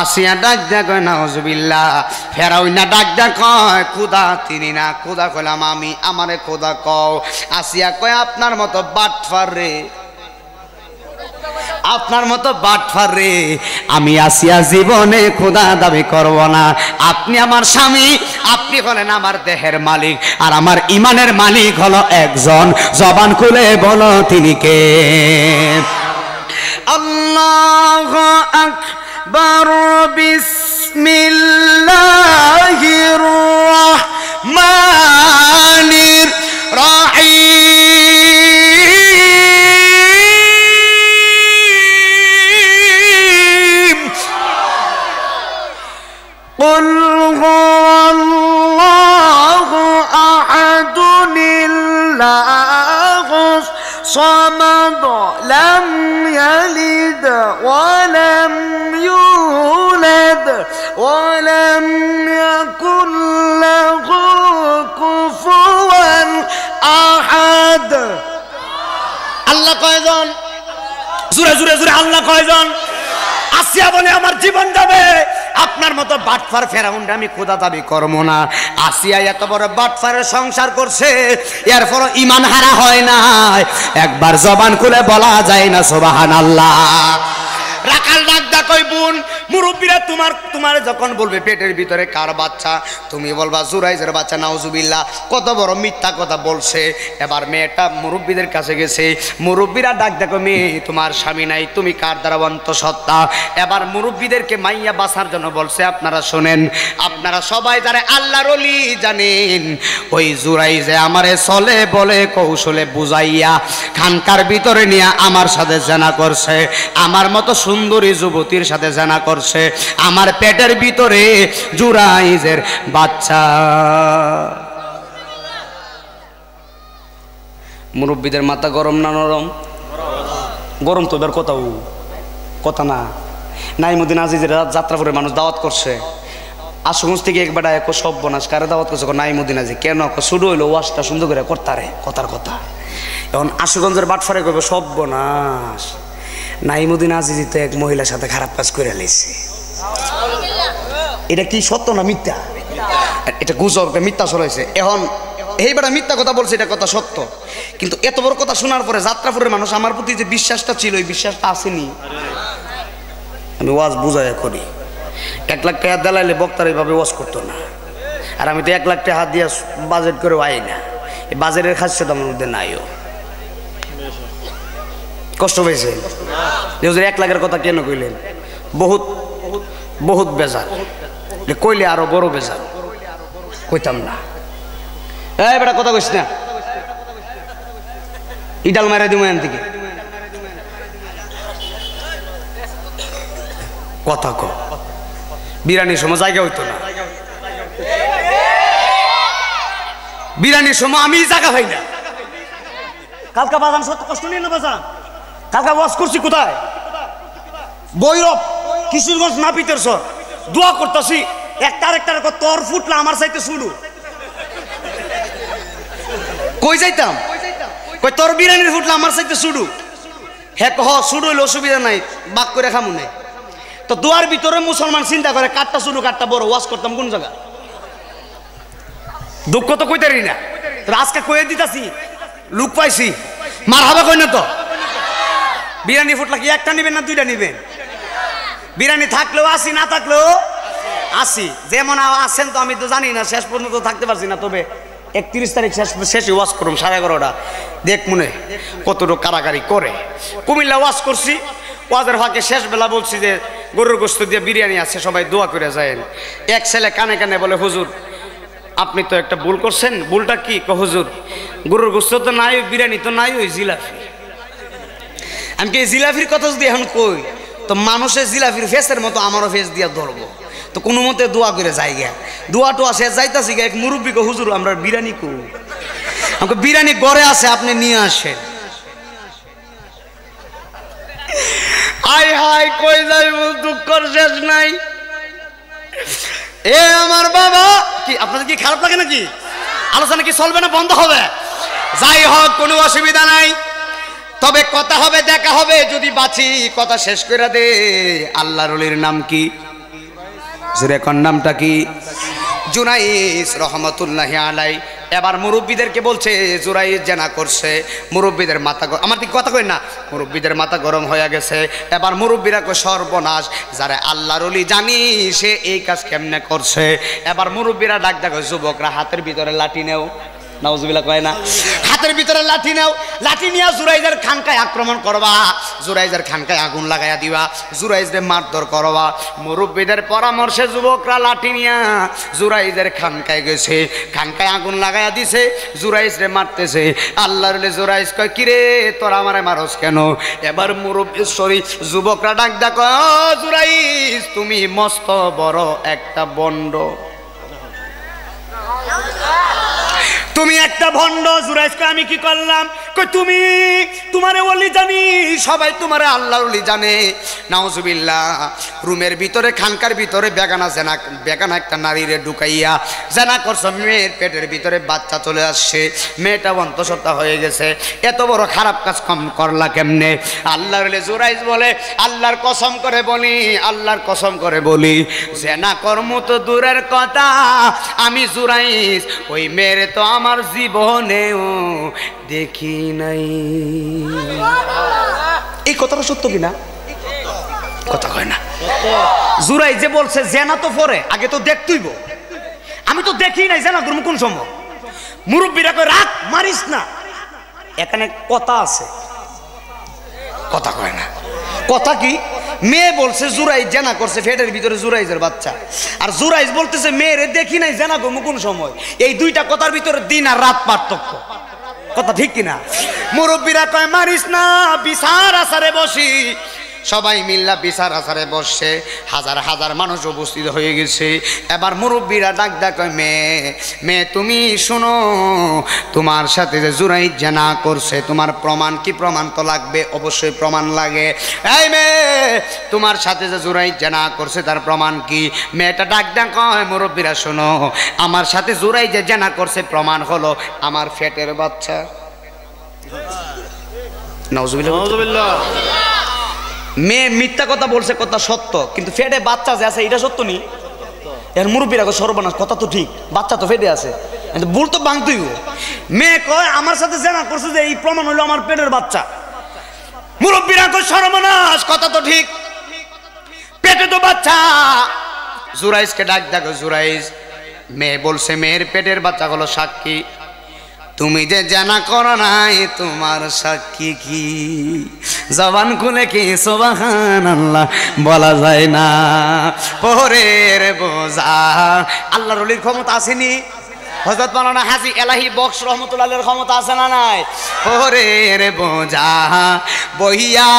আসিয়া ডাক দেখ, নাউজুবিল্লাহ। ফেরাউন না ডাক দেখ, খুদা তিনি না, খুদা কইলাম আমি, আমারে খুদা কও। আসিয়া কয় আপনার মতো বাটফার রে, আপনার মতো বাটফার রে আমি আসিয়া জীবনে খুদা দাবি করব না। আপনি আমার স্বামী, আপনি হলেন আমার দেহের মালিক, আর আমার ইমানের মালিক হলো একজন। জবান খুলে বলো তিনি কে? আল্লাহু আকবার। বিসমিল্লাহির রাহমানির রাহিম। কুল হুয়াল্লাহু আহাদুল্লাহুস সামাদ লাম ইয়ালিদ ওয়া লাম ইউলাদ ওয়া লাম ইয়াকুল লাহু কুফুয়ান আহাদ। আল্লাহ কয়জন? জোরে জোরে জোরে আল্লাহ কয়জন? আসিয়া বলে আমার জীবন যাবে, আপনার মতো বাটফার ফেরাউনটা আমি খোদা দাবি করব না। আসিয়া এত বড় বাটফারের সংসার করছে, এরপর ঈমান হারা হয় না। একবার জবান খুলে বলা যায় না সুবহানাল্লাহ। রাখাল ডাক ডাক, ওই বোন, মুরব্বীরা তোমার যখন বলবে পেটের ভিতরে কার বাচ্চা, তুমি বলবা জুরাইজের বাচ্চা। নাউজুবিল্লাহ, কত বড় মিথ্যা কথা বলছে। এবার মেয়েটা মুরব্বীদের কাছে গেছে, মুরব্বীরা ডাক দেখো, মেয়ে তোমার স্বামী নাই, তুমি কার দ্বারা অন্তঃসত্ত্বা। এবার মুরব্বীদেরকে মাইয়া বাঁচার জন্য বলছে, আপনারা শোনেন, আপনারা সবাই যারা আল্লাহর ওলি জানেন, ওই জুরাইজে আমারে চলে বলে কৌশলে বুঝাইয়া খানকার ভিতরে নিয়ে আমার সাথে জেনা করছে, আমার মতো সুন্দরী যুবতীর সাথে জেনা করছে, আমার পেটের ভিতরে জুরাইজের বাচ্চা। মুরব্বীদের মাথা গরম না নরম? গরম তো। এবার কথা না। নাইমুদ্দিন আজিজের যাত্রাপুরের মানুষ দাওয়াত করছে, আশুগঞ্জ থেকে একবার এক সব্যনাশ কারে দাওয়াত করছে? নাইমুদ্দিন আজি। কেন? শুরু হইলো ওয়াজটা সুন্দর করে করতারে, কথার কথা। এখন আশুগঞ্জের বাটফারে কইবে সব্যনাশ, নাইমুদ্দিন আজিজি তো এক মহিলার সাথে খারাপ কাজ করে লেছে। এটা কি সত্য না মিথ্যা? এটা গুজব, মিথ্যা ছড়াইছে। এখন এইবার মিথ্যা কথা বলছে, এটা কথা সত্য, কিন্তু এত বড় কথা শোনার পরে যাত্রাপুরের মানুষ আমার প্রতি যে বিশ্বাসটা ছিল ওই বিশ্বাসটা আসেনি। আমি ওয়াজ বুঝাই করি, 1 লাখ টাকা দেলাইলে বক্তার এইভাবে ওয়াজ করতো না। আর আমি তো 1 লাখ টাকা হাত দিয়ে বাজেট করে আই না, এই বাজেটের খাসিয়ত আমার মধ্যে নাইও। কষ্ট পেয়েছে যে 1 লাখের কথা কেন কইলেন? বহুত বহুত বেজার, কইলে আরো বড় বেজার, কইতাম না। এই বেটা কথা কইস না, ইডাল মারা দিব এখান থেকে। কথা ক, বিরানির সময় জায়গা হইতো না, বিরানির সময় আমি জায়গা পাই না। কালকা বাজান সত্য কষ্ট নিয়ে না বাজান, কালকা ওয়াজ করছি কোথায়? বৈরব, কিশোরগঞ্জ, নাপিতের সর দোয়া করতেছি, একটা আরেকটার তোর ফুটলা আমার চাইতে শুরু। কই যাইতাম? কই তোর বিরিয়ানির ফুটলা আমার চাইতে শুরু। হ্যাঁ কহ শুরু হইলে অসুবিধা নাই, বাক করে খামু নাই। তো দোয়ার ভিতরে মুসলমান চিন্তা করে কাঠটা শুরু কাঠটা বড়, ওয়াজ করতাম কোন জায়গা? দুঃখ তো কইতারি না, আজকে কয়ে দিতাছি, লুক পাইছি, মার হাবা কই না তো। বিরিয়ানি ফুটলা কি একটা নিবেন না 2টা নিবেন? বিরিয়ানি থাকলেও আসি, না থাকলেও আসি। যেমন আছেন তো আমি তো জানি না, শেষ পর্যন্ত থাকতে পারছি না। তবে 31 তারিখ শেষে ওয়াজ করুম 11:30টা, দেখ মনে কতটুকু কারাকারি করে। কুমিল্লা ওয়াজ করছি, ওয়াজের ফাঁকে শেষ বেলা বলছি যে গরুর গোশত দিয়ে বিরিয়ানি আছে, সবাই দোয়া করে যায়। এক ছেলে কানে কানে বলে, হুজুর আপনি তো একটা ভুল করছেন। ভুলটা কি? হুজুর গরুর গোশত তো নাই, বিরিয়ানি তো নাই, ওই জিলাপি। আমি কি জিলাপির কথা যদি এখন কই তো মানুষের জিলাপির ফেসের মতো আমারও ফেস দিয়া ধরবো। তো কোনো মতে দোয়া করে যাই গা, দোয়া টোয়া সে যাইতাছি গা। এক মুরব্বীকে, হুজুর আমরা বিরিয়ানি করব। আমাকে বিরিয়ানি গড়ে আছে, আপনি নিয়ে আসেন। আই হাই কই যাইব, দুঃখর শেষ নাই। এ আমার বাবা, কি আপনাদের কি খারাপ লাগে নাকি? আলোচনা কি চলবে না বন্ধ হবে? যাই হোক, কোনো অসুবিধা নাই, তবে কথা হবে, দেখা হবে যদি বাঁচি। কথা শেষ করে দে। আল্লাহর ওলির নাম কি? জুরেকর নামটা কি? জুনাইস রহমতুল্লাহি আলাই। এবার মুরব্বীদেরকে বলছে জুরাইস জেনা করছে। মুরব্বীদের মাথা, আমার দিকে কথা কই না, মুরব্বীদের মাথা গরম হয়ে গেছে। এবার মুরব্বীরা কই সর্বনাশ, যারা আল্লাহর ওলি জানি সে এই কাজ কেমনে করছে। এবার মুরব্বীরা ডাক ডাক, যুবকরা হাতের ভিতরে লাঠি নেও। নাউজুবিল্লাহ কয় না? হাতের ভিতরে লাঠি নাও, লাঠি নিয়ে জুরাইজের খানকায় আক্রমণ করবা, জুরাইজের খানকায় আগুন লাগাইয়া দিবা, জুরাইজরে মারধর করবা। মুরব্বীদের পরামর্শে যুবকরা লাঠি নিয়ে জুরাইজের খানকায় গেছে, খানকায় আগুন লাগাইয়া দিছে, জুরাইজরে মারতেছে। আল্লাহর জুরাইজ কয়, কিরে তোরা আমারে মারস কেন? এবার মুরব্বী সরি যুবকরা ডাক ডাক, জুরাইজ তুমি মস্ত বড় একটা বন্ড, তুমি একটা ভণ্ড। জুরাইজ কয়, আমি কি করলাম? কই তুমি, তোমারে ওলি জানি, সবাই তোমারে আল্লাহর ওলি জানে। নাউজুবিল্লাহ। রুমের ভিতরে, খানকার ভিতরে বেগানা একটা নারীরে ঢুকাইয়া জানা করছো। মেয়ের পেটের ভিতরে বাচ্চা চলে আসছে, মেয়েটা অন্তঃসত্ত্বা হয়ে গেছে। এত বড় খারাপ কাজ কম করলা কেমনে? আল্লাহর ওলি জুরাইজ বলে, আল্লাহর কসম করে বলি, আল্লাহর কসম করে বলি, জেনা কর্ম তো দূরের কথা, আমি জুরাইজ ওই মেয়েরে তো আমার জীবনেও দেখি নাই। এই কথাটা সত্য কিনা? কথা কয় না। জুরাইজ যে বলছে জেনা তো পরে, আগে তো দেখতেইব। আমি তো দেখি নাই জেনা করব কোন সময়। মুরব্বীরা কয়, রাখ, মারিস না। এখানে কথা আছে, কথা কয় না। কথা কি? মেয়ে বলছে জুরাইজ জেনা করছে, ফেটের ভিতরে জুরাইজের বাচ্চা। আর জুরাইজ বলতেছে মেয়েরে দেখি নাই, জেনা করব কোন সময়। এই দুইটা কথার ভিতরে দিন আর রাত পার্থক্য। কথা ঠিক কিনা? মুরব্বীরা কয়, মারিস না, বিচার আসারে বসি। সবাই মিল্লা বিচার আসারে বসছে, হাজার হাজার মানুষ উপস্থিত হয়ে গেছে। এবার মুরব্বীরা ডাক ডাক, মেয়ে তুমি শোনো, তোমার সাথে যে জুরাইজ জেনা করছে, তোমার প্রমাণ কি? প্রমাণ তো লাগবে, অবশ্যই প্রমাণ লাগে। এই মেয়ে, তোমার সাথে যে জুরাইজ জেনা করছে তার প্রমাণ কি? মেয়েটা ডাক ডাক কয়, মুরব্বীরা শোনো, আমার সাথে জুরাইজ যে জেনা করছে প্রমাণ হলো আমার ফেটের বাচ্চা। নাউজুবিল্লাহ। মেয়ে মিথ্যা কথা বলছে, কথা সত্য, কিন্তু ফেটে বাচ্চা যে আছে এটা সত্য নি? এর মুরব্বীরা কয় সর্বনাশ, কথা তো ঠিক, বাচ্চা তো ফেটে আছে, কিন্তু ভুল তো ভাঙতেই। মেয়ে কয় আমার সাথে জেনা করছে যে এই প্রমাণ হলো আমার পেটের বাচ্চা। মুরব্বীরা কয় সর্বনাশ, কথা তো ঠিক, পেটে তো বাচ্চা। জুরাইজকে ডাক দেখো, জুরাইজ, মেয়ে বলছে মেয়ের পেটের বাচ্চা হলো সাক্ষী, তুমি যে জানা করো নাই তোমার সাক্ষী কি? জবান খুলে কি সুবহানাল্লাহ বলা যায় না? পরের বোঝা। আল্লাহর ওলির ক্ষমতা আসেনি? হযরত মাওলানা হাজী এলাহি বক্স রহমাতুল্লাহের ক্ষমতা আছে না নাই? পরের বোঝা বহিয়া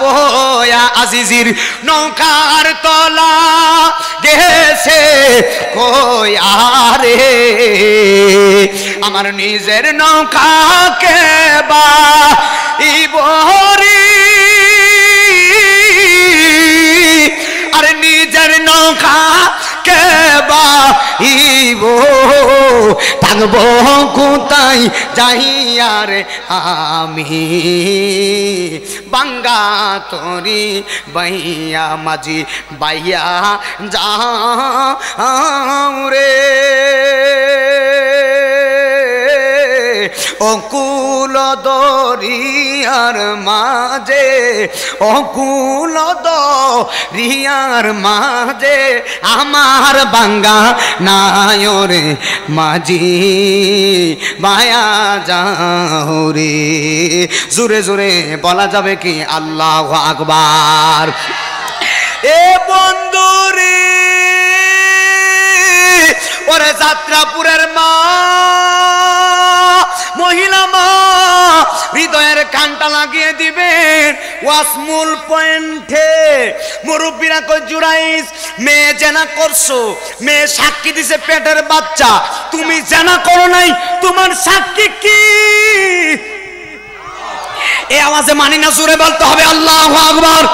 বহিয়া আজিজির নৌকার তলা গেছে কই আরে, আমার নিজের নৌকাকে বা ইবরি, আরে নিজের নৌকা কেবা ইব থাকবো কোথায় যাইয়া রে আমি? বাঙ্গা তরি বাইয়া মাঝি বাইয়া যাও রে, অকুল দরিয়ার মাঝে, অকুল দরিয়ার মাঝে আমার বাঙ্গা নায়রে মাঝি মায়া যাও রে। জোরে জোরে বলা যাবে কি আল্লাহু আকবার? এ বন্ধু রে, ওরে যাত্রাপুরের মা, মহিলা মা, হৃদয়ের কানটা লাগিয়ে দিবেন ওয়াসমুল পয়েন্টে। মুরব্বীরা কই জুরাইজ, মেয়ে জেনা করছো, মেয়ে সাক্ষী দিছে পেটের বাচ্চা, তুমি জেনা করো নাই, তোমার সাক্ষী কি? এই আওয়াজে মানি না, জোরে বলতে হবে আল্লাহু আকবার।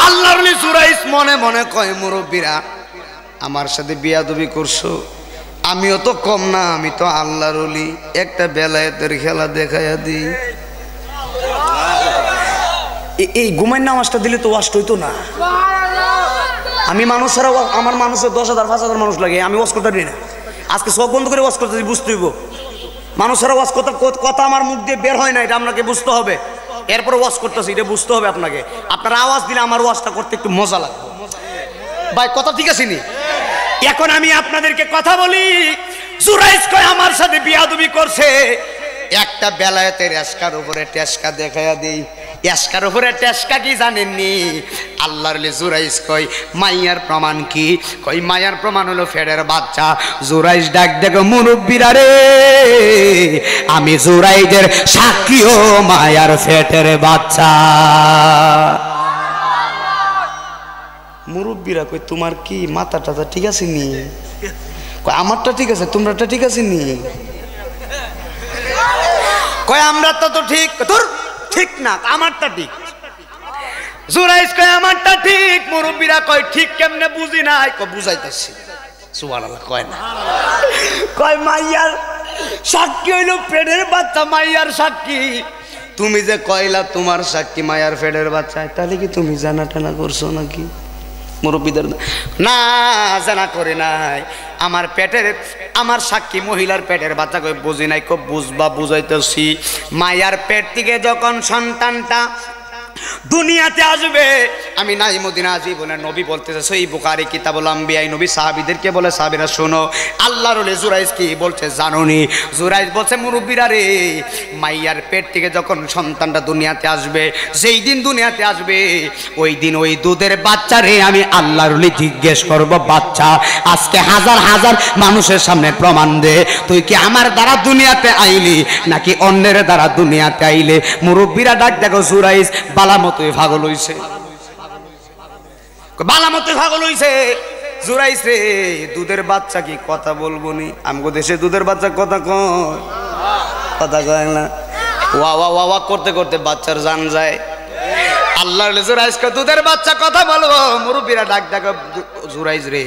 আল্লাহর ওলি জুরাইজ মনে মনে কয় মুরব্বীরা আমার সাথে বিয়াদবি করছো, আমিও তো কম না, আমি তো আল্লাহর ওলি, একটা বেলায়েতের খেলা দেখাইয়া দিই। এই ঘুমাই নামাজটা দিলে তো ওয়াশ হইতো না। আমি মানুষ ছাড়া, আমার মানুষের 10,000 5,000 মানুষ লাগে, আমি ওয়াশ করতে পারি না। আজকে সব বন্ধ করে ওয়াশ করতে বুঝতে হইব। মানুষ ছাড়া ওয়াশ কথা আমার মুখ দিয়ে বের হয় না, এটা আপনাকে বুঝতে হবে। এরপরে ওয়াশ করতেছি, এটা বুঝতে হবে আপনাকে। আপনার আওয়াজ দিলে আমার ওয়াশটা করতে একটু মজা লাগবে। ভাই কথা ঠিক আছে নি? এখন আমি আপনাদেরকে কথা বলি, জুরাইজ কয় আমার সাথে বিয়াদবি করছে, একটা বেলায়েতের এসকার উপরে টেসকা দেখাইয়া দিই। এসকার উপরে টেসকা কি জানেননি? আল্লাহর ওলি জুরাইজ কয় মাইয়ার প্রমাণ কি? কই মায়ার প্রমাণ হলো ফেরের বাচ্চা। জুরাইজ ডাক দেখো, মুরব্বীরা রে, আমি জুরাইজের সাক্ষীও মায়ার ফেটের বাচ্চা। মুরব্বীরা কই তোমার কি মাথা টাথা ঠিক আছে নি? কয় আমারটা ঠিক আছে, তোমরাটা ঠিক আছে নি? কয় আমরা তো ঠিক, তোর ঠিক না, আমারটা ঠিক। জুরাইজ কয় আমারটা ঠিক। মুরব্বীরা কয় ঠিক কেমনে বুঝি নাই? কয় বুঝাইতেছি। সুবহানাল্লাহ কয় না, কয় মাইয়ার সাক্ষী হইল পেটের বাচ্চা, মাইয়ার সাক্ষী। তুমি যে কয়লা তোমার সাক্ষী মায়ার পেটের বাচ্চা, তাহলে কি তুমি জানা টানা করছো নাকি? মুরব্বীদের না, জানা করে নাই, আমার পেটের, আমার সাক্ষী মহিলার পেটের বাচ্চা। কই বুঝি নাই? খুব বুঝবা, বুঝাইতেছি। মায়ার পেট থেকে যখন সন্তানটা দুনিয়াতে আসবে, আমি নাইমুদ্দিন জীবনের নবী বলতেছে, সহিহ বুখারী কিতাবুল আম্বিয়া, নবী সাহাবীদেরকে বলে, সাহাবীরা শোনো আল্লাহর ওলি জুরাইজ কি বলছে জানোনি? জুরাইজ বলছে মুরব্বীরা রে, মাইয়ার পেট থেকে যখন সন্তানটা দুনিয়াতে আসবে, যেই দিন দুনিয়াতে আসবে, ওই দিন ওই দুধের বাচ্চা রে আমি আল্লাহর ওলি জিজ্ঞেস করব, বাচ্চা আজকে হাজার হাজার মানুষের সামনে প্রমাণ দে, তুই কি আমার দ্বারা দুনিয়াতে আইলি নাকি অন্যের দ্বারা দুনিয়াতে আইলে? মুরব্বীরা ডাক দেখো, জুরাইজ বালামতই পাগল হইছে, বালামতই পাগল হইছে। জুরাইজ রে, দুধের বাচ্চা কি কথা বলবো নি? আমগো দেশে দুধের বাচ্চা কথা কয়, কথা কয় না। ওয়া ওয়া ওয়া করতে করতে বাচ্চার জান যায়। আল্লাহর জুরাইজ কয় দুধের বাচ্চা কথা বলবো। মুরব্বীরা ডাক দেখো, জুরাইজ রে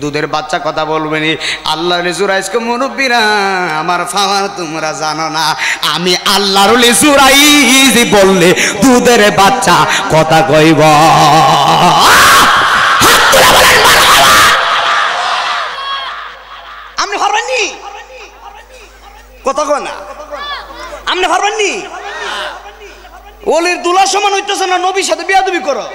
দুধের বাচ্চা কথা বলবে নি? আল্লাহর জুরাইজ কয় মুরব্বীরা আমার ফাওয়ার তোমরা জানো না, আমি আল্লাহর জুরাইজ বললে দুধের বাচ্চা কথা কইব। পারবেননি কথা কয় না আপনি পারবেননি ওলির দুলার সমান হইতেছে না নবীর সাথে বিয়াদবি করো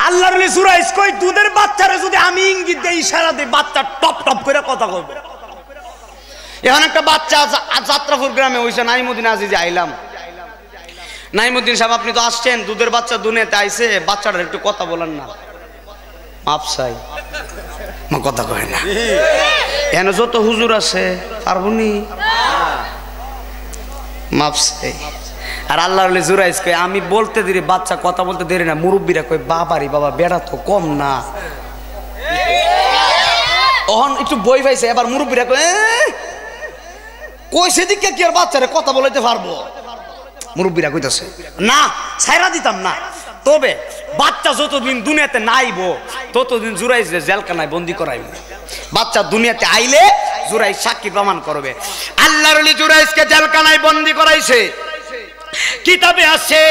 আল্লাহর ওলি জুরাইজ কই দুধের বাচ্চারে যদি আমি ইঙ্গিত দেই ইশারা দেই বাচ্চা টপ টপ করে কথা কইবে এখন একটা বাচ্চা যাত্রাপুর গ্রামে হইছে নাইমুদ্দিন আজিজে আইলাম নাইমুদ্দিন সাহেব আপনি তো আসছেন দুধের বাচ্চা দুনিয়াতে আইছে বাচ্চাটার একটু কথা বলেন না মাপ চাই কথা কয় না এখানে যত হুজুর আছে পারবনি মাপ চাই আর আল্লাহর ওলি জুরাইজ কই আমি বলতে দেরি বাচ্চা কথা বলতে দেরি না মুরব্বীরা কই বাবারি বাবা বেড়া তো কম না ওহন একটু বই পাইছে এবার মুরব্বীরা কই কইছে দিকে কি আর বাচ্চারে কথা বলাইতে পারবো মুরব্বীরা কইতাছে না ছাইরা দিতাম না তবে বাচ্চা যতদিন দুনিয়াতে নাইবো ততদিন জুরাইজ জেলখানায় বন্দি করাইব বাচ্চা দুনিয়াতে আইলে জুরাইজ সাক্ষী প্রমাণ করবে আল্লাহর ওলি জুরাইজকে জেলখানায় বন্দি করাইছে কিতাবে আছে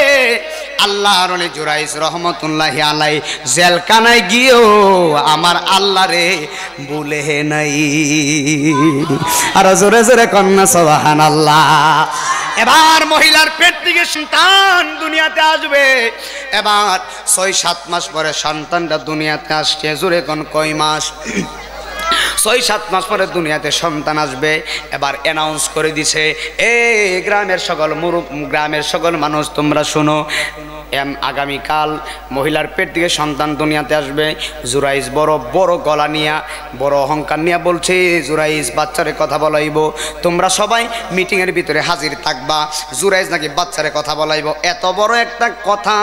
আল্লাহর ওলি জুরাইজ রহমাতুল্লাহি আলাইহি জেলখানায় গিয়েও আমার আল্লাহরে ভুলে নাই আর জোরে জোরে কন্যা সুবহানাল্লাহ এবার মহিলার পেট থেকে সন্তান দুনিয়াতে আসবে এবার ৬-৭ মাস পরে সন্তানটা দুনিয়াতে আসছে জোরে কোন কয় মাস ৬-৭ মাস পরে দুনিয়াতে সন্তান আসবে এবার অ্যানাউন্স করে দিছে এই গ্রামের সকল মানুষ তোমরা শোনো আগামীকাল মহিলার পেট থেকে সন্তান দুনিয়াতে আসবে জুরাইজ বড় বড় গলা নিয়া বড় অহংকার নিয়া বলছে জুরাইজ বাচ্চারে কথা বলাইব তোমরা সবাই মিটিংয়ের ভিতরে হাজির থাকবা জুরাইজ নাকি বাচ্চারে কথা বলাইব এত বড় একটা কথা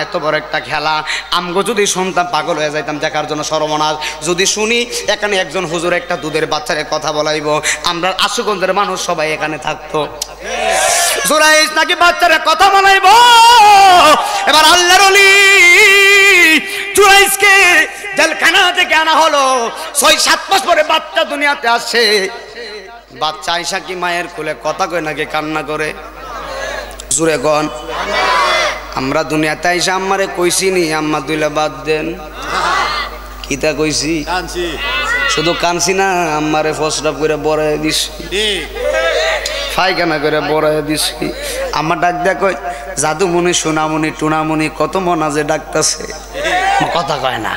এত বড় একটা খেলা আমগো যদি শুনতাম পাগল হয়ে যাইতাম দেখার জন্য সর্বনাশ যদি শুনি এখানে একজন হুজুর একটা দুধের বাচ্চারে কথা বলাইব আমরা আশুগঞ্জের মানুষ সবাই এখানে থাকতো জুরাইজ নাকি বাচ্চারে কথা বলাইব এবার আল্লাহর ওলি জুরাইজকে জেলখানা থেকে আনা হলো ৬-৭ মাস পরে বাচ্চা দুনিয়াতে আসছে বাচ্চা আইসা কি মায়ের কোলে কথা কয় নাকি কান্না করে জুরে গন আমরা দুনিয়াতে আইসা আম্মারে কইছি নি আম্মা দুইলা বাদ দেন কিতা কইছি শুধু কানছি না আম্মারে ফসরাপ করে বড়াই দিছি পায়খানা করে বড়াই দিছি আমার ডাক দেয়া কই জাদুমণি সোনামণি টুনামণি কত মন আছে ডাকতেছে কথা কয় না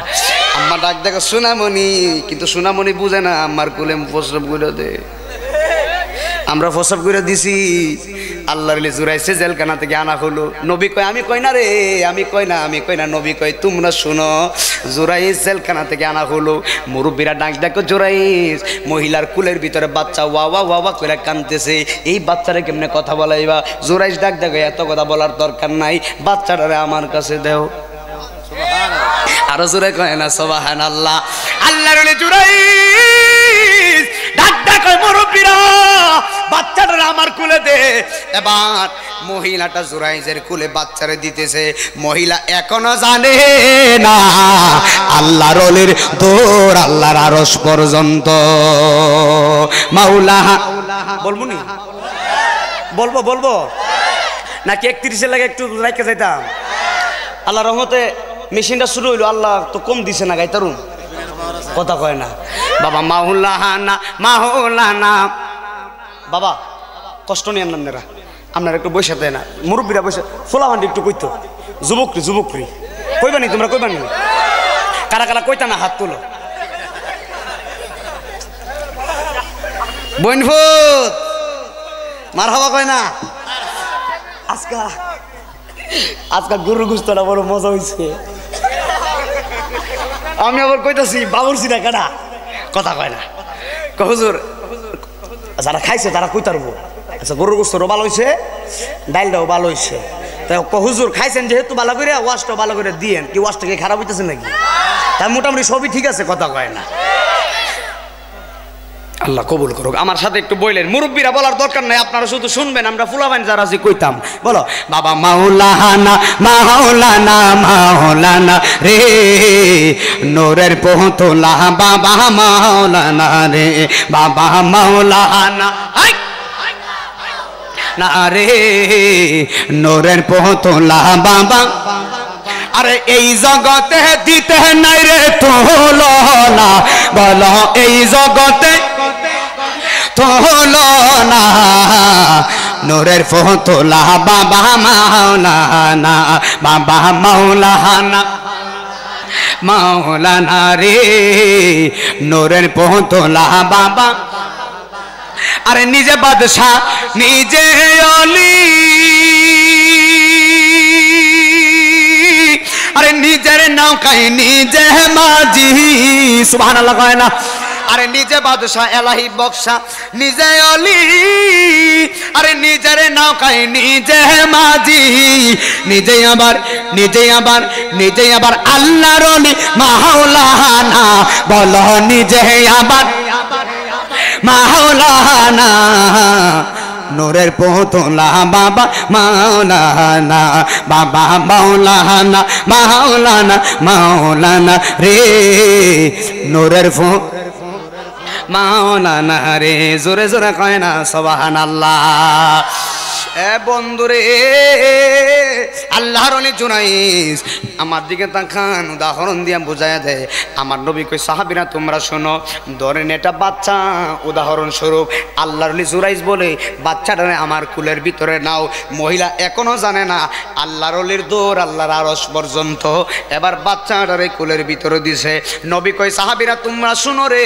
আম্মা ডাক দেখো সোনামণি কিন্তু সোনামণি বুঝে না আমার কোলে প্রস্রাব করে দে আমরা প্রস্রাব করে দিছি আল্লাহর ওলি জুরাইজে জেলখানা থেকে আনা হলো নবী কয় আমি কই না রে আমি কই না নবী কয় তোমরা শুনো জুরাইজ জেলখানা থেকে আনা হলো মুরব্বীরা ডাক দেখো জুরাইজ মহিলার কুলের ভিতরে বাচ্চা ওয়া ওয়া ওয়া করে কাঁদতেছে এই বাচ্চারে কেমনে কথা বলাইবা জুরাইজ ডাক দেখো এত কথা বলার দরকার নাই বাচ্চাটারে আমার কাছে দাও আরো জোরে কয় না সুবহানাল্লাহ আল্লাহর ওলি জুরাইজ ডাক দেখো মুরব্বীরা বাচ্চাটা আমার কুলে দে এবার মহিলাটা জুরাইজের কুলে বাচ্চারে দিতেছে মহিলা এখনো জানে না আল্লাহর ওলির দৌড় আল্লাহর আরশ পর্যন্ত মাওলা বলবো নি বলবো নাকি 31 লাগে একটু রাইখা যাইতাম আল্লাহর রহমতে মেশিনটা শুরু হইলো আল্লাহ তো কম দিছে না গাইতারুন কথা কয় না বাবা মাওলানা বাবা কষ্ট নিয়ে আপনারা আপনারা একটু বসে দেয় না মুরব্বীরা বসে ফোলাভান্ডি একটু কইতো যুবকরি কইবানি তোমরা কইবানি কারা কারা কইতা না হাত তুলো বইনফুত মার হওয়া কয় না আজকাল গরুর গুস্তটা বড় মজা হয়েছে আমি আবার কইতাছি বাবুরসিরা কাটা কথা কয় না হুজুর যারা খাইছে তারা কই তারবো আচ্ছা গরুর গোস্তরও ভালো হয়েছে ডাইলটাও ভালো হয়েছে তাই হুজুর খাইছেন যেহেতু ভালো করে ওয়াশটাও ভালো করে দিয়েন কি ওয়াশটা কি খারাপ হইতেছে নাকি তাই মোটামুটি সবই ঠিক আছে কথা কয় না আল্লাহ কবুল করুক আমার সাথে একটু বললেন মুরব্বীরা বলার দরকার নাই আপনারা শুধু শুনবেন আমরা ফুলাবাইন যারা আছি কইতাম বলো বাবা মাওলানা রে নূরের পহতলা বাবা মাওলানা রে বাবা মাওলানা না রে নূরের পহতলা বাবা আরে এই জগতে দিতে নাই রে তুলনা, বলো এই জগতে তুলনা, নূরের ফতুল্লা বাবা মাওলানা, বাবা মাওলানা, মাওলানা রে নূরের ফতুল্লা বাবা। আরে নিজে বাদশাহ নিজে অলি, আরে নিজের নৌকায় নিজে মাঝি, সুবহানাল্লাহ কয় না। আরে নিজে বাদশাহ এলাহি বক্সা নিজে অলি, আরে নিজের নৌকায় নিজে মাঝি, নিজে আবার আল্লাহর অলি মাওলানা, বলো নিজে আবার মাওলানা, নূরের পুতুলা বাবা মাওলানা, বাবা মাওলানা, মাওলানা, মাওলানা রে নূরের মাওলানা রে, জোরে জোরে কয় না সুবহানাল্লাহ। এ বন্ধুরে আল্লাহর অলি জুনাইস আমার দিকে তাকান, উদাহরণ দিয়ে বুঝাইয়া দেয়। আমার নবী কই সাহাবীরা তোমরা শোনো, ধরেন এটা বাচ্চা, উদাহরণস্বরূপ আল্লাহর অলি জুনাইস বলে বাচ্চাটারে আমার কুলের ভিতরে নাও। মহিলা এখনো জানে না আল্লাহর অলির দৌড় আল্লাহর আরশ পর্যন্ত, এবার বাচ্চাটারে কুলের ভিতরে দিছে। নবী কই সাহাবীরা তোমরা শুনো রে,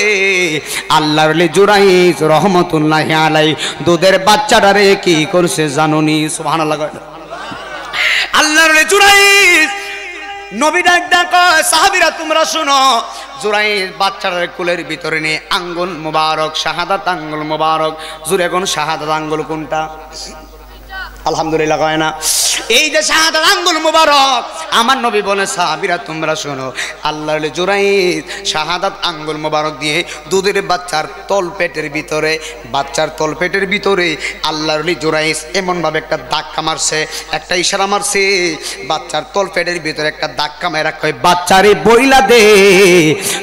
আল্লাহর অলি জুনাইস রহমতুল্লাহি আলাইহি দুধের বাচ্চাটারে কি করছে জানুনি? সুবহানাল্লাহ। আল্লাহর ওলি জুরাইজ নবী ডাক সাহাবীরা তোমরা শুনো, জুরাইজ বাচ্চাটার কোলের ভিতরে নিয়ে আঙ্গুল মুবারক, শাহাদাত আঙ্গুল মুবারক, জুরে কোন শাহাদাত আঙ্গুল কোনটা? আলহামদুলিল্লাহ কয় না। এই যে শাহাদাত আঙ্গুল মুবারক, আমার নবী বলে সাহাবীরা তোমরা শোনো, আল্লাহর ওলি জুরাইজ শাহাদাত আঙ্গুল মুবারক দিয়ে দুধের বাচ্চার তলপেটের ভিতরে, বাচ্চার তলপেটের ভিতরে আল্লাহর ওলি জুরাইজ এমনভাবে একটা ধাক্কা মারছে, একটা ইশারা মারছে, বাচ্চার তলপেটের ভিতরে একটা ধাক্কা মেরা কয় বাচ্চারে বইলা দে,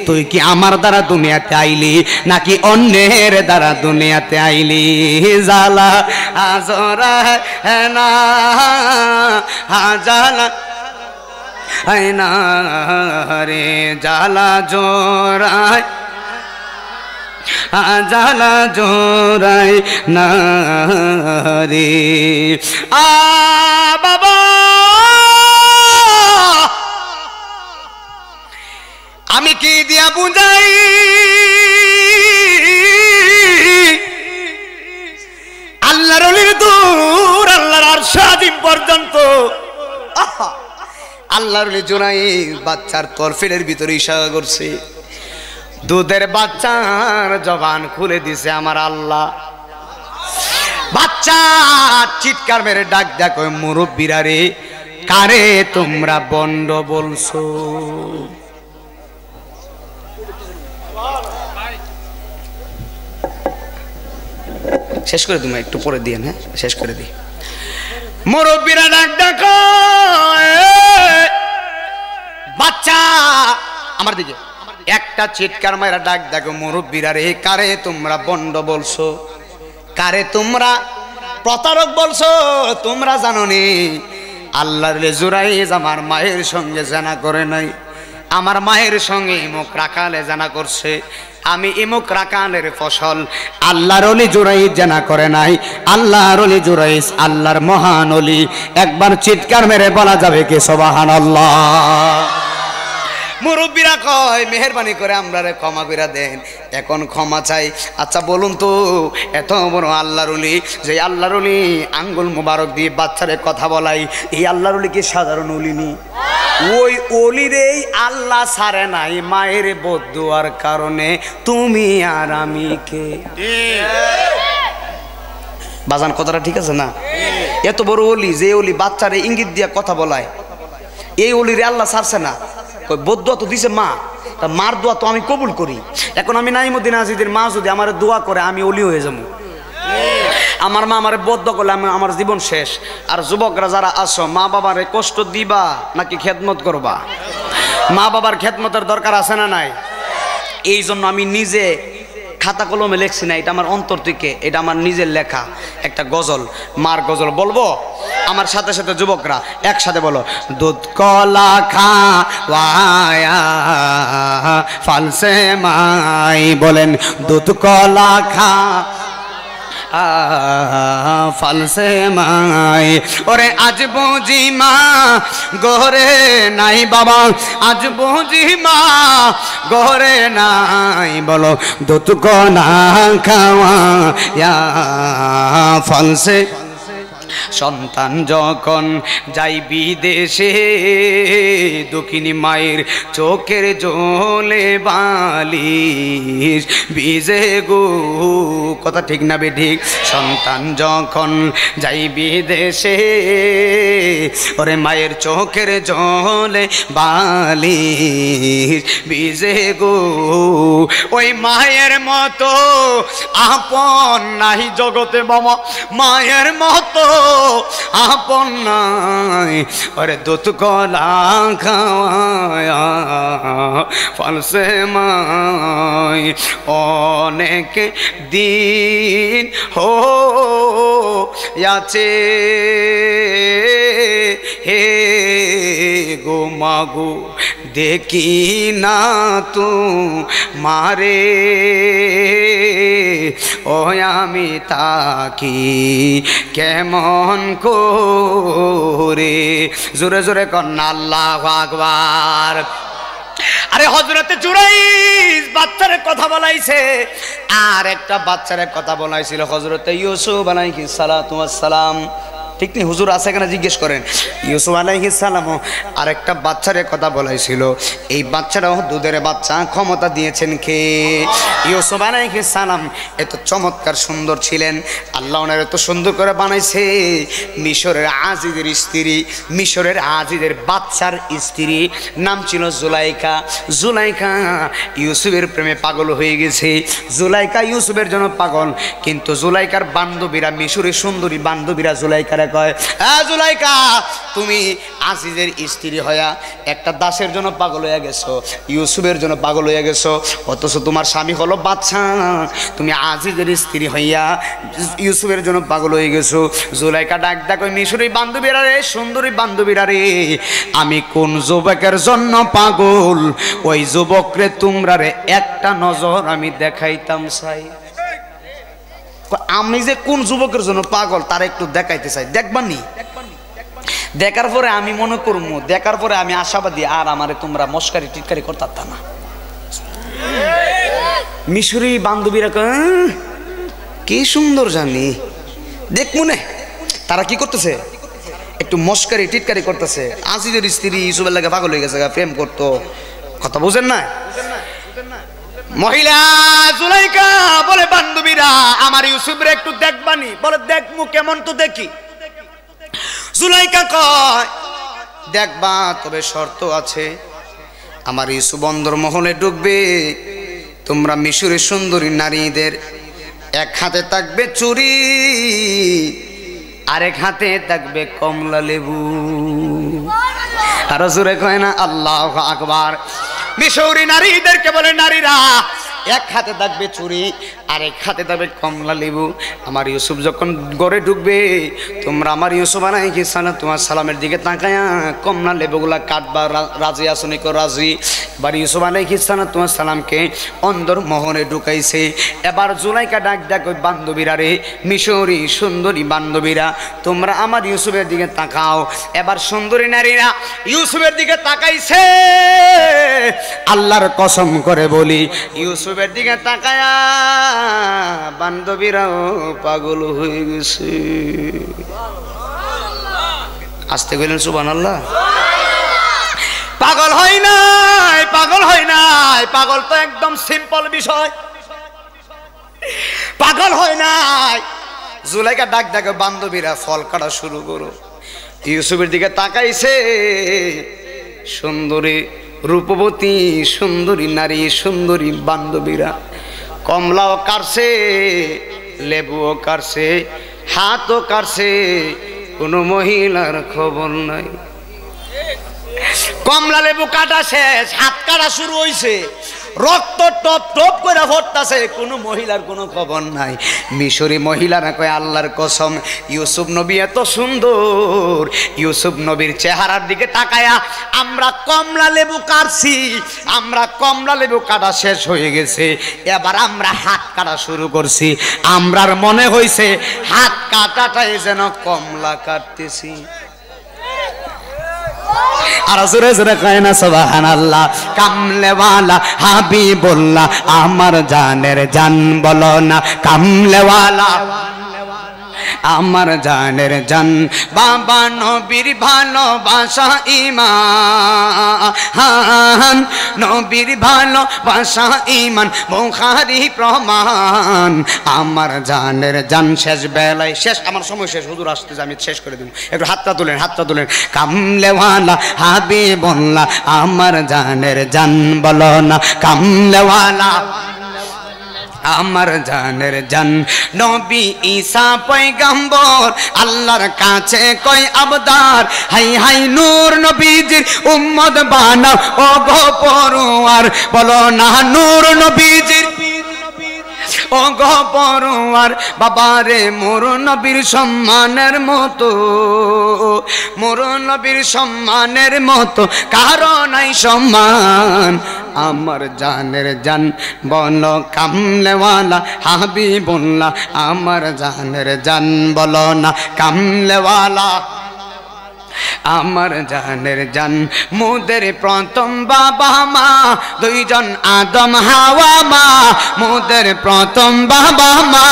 তুই কি আমার দ্বারা দুনিয়াতে আইলি নাকি অন্যের দ্বারা দুনিয়াতে আইলি? জালা আজরা না জালা আয়না রে, জালা জোরায় জালা জোরায় না রে। বাবা আমি কি দিয়া বুঝাই, আল্লাহর ওলির দূর আল্লাহর আরশ আজিম পর্যন্ত। আল্লাহর ওলি জুনাইস বাচ্চার তলপেটের ভিতরে ইশারা করছে, দুধের বাচ্চার জবান খুলে দিছে আমার আল্লাহ। বাচ্চা চিৎকার মেরে ডাক দেখো, মুরব্বীরা রে কারে তোমরা বন্ড বলছো? শেষ করে তুমি একটু পরে দিয়ে, হ্যাঁ শেষ করে দিই। মুরব্বীরা ডাক দেখো, বাচ্চা আমার দিকে একটা চিৎকার মারা ডাক দেখো, মুরব্বীরা রে কারে তোমরা বন্ড বলছো, কারে তোমরা প্রতারক বলছো? তোমরা জানো নি আল্লাহর ওলি জুরাইজ আমার মায়ের সঙ্গে জানা করে নাই, আমার মায়ের সঙ্গে ইমুক রাখালে জানা করছে, আমি ইমুক রাকানের ফসল। আল্লাহর ওলি জুরাইজ জানা করে নাই, আল্লাহর ওলি জুরাইজ আল্লাহর মহান ওলি। একবার চিৎকার মেরে বলা যাবে কি সুবহানাল্লাহ? মুরব্বীরা কয় মেহেরবানি করে আমরারে ক্ষমা করে দেন, এখন ক্ষমা চাই। আচ্ছা বলুন তো, এত বড় আল্লাহর ওলি, যে আল্লাহর ওলি আঙ্গুল মুবারক দিয়ে বাচ্চারে কথা বলাই, এই আল্লাহর ওলি কি সাধারণ ওলি নি? ওই ওলিরেই আল্লাহ ছাড়ে নাই মায়ের বদদুয়ার কারণে, তুমি আর আমি কে? বাজান কথাটা ঠিক আছে না? এত বড় ওলি, যে ওলি বাচ্চারে ইঙ্গিত দিয়ে কথা বলায়, এই ওলিরে আল্লাহ ছাড়ছে না। বদদুয়া তো দিছে মা, তা মার দোয়া তো আমি কবুল করি। এখন আমি নাইমুদ্দিন আজিদের মা যদি আমার দোয়া করে আমি ওলি হয়ে যাবো। আমার মা আমারে বদদুয়া করলে আমার জীবন শেষ। আর যুবকরা যারা আসো, মা বাবারে কষ্ট দিবা নাকি খেদমত করবা? মা বাবার খেদমতের দরকার আছে না নাই? এই জন্য আমি নিজে খাতা কলমে লেখছি না, এটা আমার অন্তর থেকে, এটা আমার নিজের লেখা একটা গজল, মার গজল। বলবো আমার সাথে সাথে যুবকরা একসাথে বলো, দুধ কলা খাওয়ায়া ফালসে মাই, বলেন দুধ কলা খা ফালসে মাই। ওরে আজ বুঝি মা ঘরে নাই বাবা, আজ বুঝি মা ঘরে নাই, বলো দুধ কলা খাওয়ায়া ফালসে। সন্তান যখন যাই বিদেশে, দক্ষিণী মায়ের চোখের জলে বালিশ ভিজে গো, কথা ঠিক না বে ঠিক? সন্তান যখন যাই বিদেশে, ওরে মায়ের চোখের জলে বালিশ ভিজে গো, ওই মায়ের মতো আপন নাই জগতে বাবা, মায়ের মতো আপন নাই। ওরে দুধ কলা খাওয়ায়া ফালসে মাই, অনেক দিন হইয়াছে হে গো মাগো দেখি না তু মারে, ও আমি তাকি কেমন করে। জোরে জোরে কন্যা আল্লাহু আকবার। আরে হযরতে জুরাইজ বাচ্চারে কথা বলাইছে, আর একটা বাচ্চারে কথা বলাইছিল হযরতে ইউসুফ আলাইহিস সালাতু ওয়াস সালাম। ঠিক নি হুজুর আছে কেন জিজ্ঞেস করেন। ইউসুফ আলাইহিস সালামও আর একটা বাচ্চারে কথা বলাইছিল। এই বাচ্চাটাও দুধের বাচ্চা, ক্ষমতা দিয়েছেন কে? ইউসুফ আলাইহিস সালাম। এত চমৎকার সুন্দর ছিলেন, আল্লাহ ওনার এত সুন্দর করে বানাইছে। মিশরের আজিজের স্ত্রী, মিশরের আজিজের বাচ্চার স্ত্রী নাম ছিল জুলাইখা। জুলাইখা ইউসুফের প্রেমে পাগল হয়ে গেছে। জুলাইখা ইউসুফের জন্য পাগল, কিন্তু জুলাইখার বান্ধবীরা, মিশরের সুন্দরী বান্ধবীরা জুলাইখার কয়, জুলাইখা তুমি আজিজের স্ত্রী হইয়া একটা দাসের জন্য পাগল হয়ে গেছো, ইউসুফের জন্য পাগল হয়ে গেছো, অথচ তোমার স্বামী হলো বাদশা, তুমি আজিজের স্ত্রী হইয়া ইউসুফের জন্য পাগল হয়ে গেছো। জুলাইখা ডাক ডাক ওই মিশরি বান্ধবীরা রে, সুন্দরী বান্ধবীরা রে, আমি কোন যুবকের জন্য পাগল, ওই যুবকরে তোমরা রে একটা নজর আমি দেখাইতাম চাই। আমি যে কোন যুবকের জন্য পাগল তার একটু দেখাইতে চাই, দেখবানি? দেখার পরে আমি মনে করবো, দেখার পরে আমি আশাবাদী আর আমারে তোমরা মস্কারি টিটকারি করতে না। মিশরি বান্ধবীরা কি সুন্দর জানি দেখ মনে, তারা কি করতেছে? একটু মস্কারি টিটকারি করতেছে। আজিজের স্ত্রী ইউসুফের লাগে পাগল হয়ে গেছে, প্রেম করতো, কথা বুঝেন না? মহিলা জুলাইখা বলে, বান্ধবীরা আমার ইউসুফরে একটু দেখবানি? বলে দেখমু, কেমন তো দেখি। জুলাইখা কয় দেখবা, তবে শর্ত আছে, আমার ইউসুফ অন্দরমহলে ঢুকবে, তোমরা মিশরের সুন্দরী নারীদের এক হাতে থাকবে চুরি, আরেক হাতে থাকবে কমলা লেবু। আরো জোরে কয় না আল্লাহু আকবার। মিশরি নারীদেরকে বলে, নারীরা এক হাতে থাকবে চুরি, আরেক হাতে থাকবে কমলা লেবু। আমার ইউসুফ যখন ঘরে ঢুকবে, তোমরা আমার ইউসুফ আলাইহিস সালাম তোমার সালামের দিকে তাকায়া কমলা লেবুগুলা কাটবা। রাজি আসনি কো? রাজি। এবার ইউসুফ আলাইহিস সালাম তোমার সালামকে অন্দর মোহনে ঢুকাইছে। এবার জুলাইখা ডাক ডাক ওই বান্ধবীরা রে, মিশরি সুন্দরী বান্ধবীরা, তোমরা আমার ইউসুফের দিকে তাকাও। এবার সুন্দরী নারীরা ইউসুফের দিকে তাকাইছে। আল্লাহর কসম করে বলি, ইউসুফের দিকে তাকায়া বান্ধবীরাও পাগল হয়ে গেছে। আসতে গেলেন সুবহানাল্লাহ। পাগল হয় নাই, পাগল হয় নাই, পাগল তো একদম সিম্পল বিষয়, পাগল হয় নাই। জুলাইখা ডাক ডাকে বান্ধবীরা ফল কাটা শুরু করো। ইউসুফের দিকে তাকাইছে, সুন্দরী রূপবতী সুন্দরী নারী, সুন্দরী বান্ধবীরা কমলাও কাটছে, লেবুও কাটছে, হাতও কাটছে, কোনো মহিলার খবর নাই। কমলা লেবু কাটা শেষ, হাত কাটা শুরু হয়েছে। রক্ত টপ টপ করে পড়তাছে, কোনো মহিলার কোনো খবর নাই। মিশরি মহিলারা কয় আল্লাহর কসম, ইউসুফ নবী এত সুন্দর, ইউসুফ নবীর চেহারার দিকে তাকায়া আমরা কমলা লেবু কাটছি, আমরা কমলা লেবু কাটা শেষ হয়ে গেছে, এবার আমরা হাত কাটা শুরু করছি, আমরার মনে হইছে হাত কাটাটাই যেন কমলা কাটতেছি। আর জোরে জোরে কয় না সুবহানাল্লাহ। কামলেওয়ালা হাবিবুল্লাহ আমার জানের জান, বলো না কামলেওয়ালা আমার জানের জান। বাবা নবীর ভালোবাসা ঈমান, নবীর ভালোবাসা ঈমান, বুখারী প্রমাণ। আমার জানের জান। শেষ বেলায় শেষ, আমার সময় শেষ, হুজুর আসতেছে, আমি শেষ করে দেব। একটু হাতটা তুলেন, হাতটা তুলেন। কামলেওয়ালা হাবিবুল্লাহ আমার জানের জান, বলো না কামলেওয়ালা আমার জানের জান। নবী ঈসা পয়গম্বর আল্লাহর কাছে কয় আবদার, হাই হাই নূর নবীজির উম্মত বানাও ও গো পরওয়ার, বলো না নূর নবীজির ও গো পরওয়ার। বাবারে মোর নবীর সম্মানের মতো, মোর নবীর সম্মানের মতো কারো নাই সম্মান। আমার জানের জান, বলো কামলেওয়ালা হাবিবুল্লাহ আমার জানের জান, বলো না কামলেওয়ালা আমার জানের জান। মোদের প্রথম বাবা মা দুইজন আদম হাওয়া মা, মোদের প্রথম বাবা মা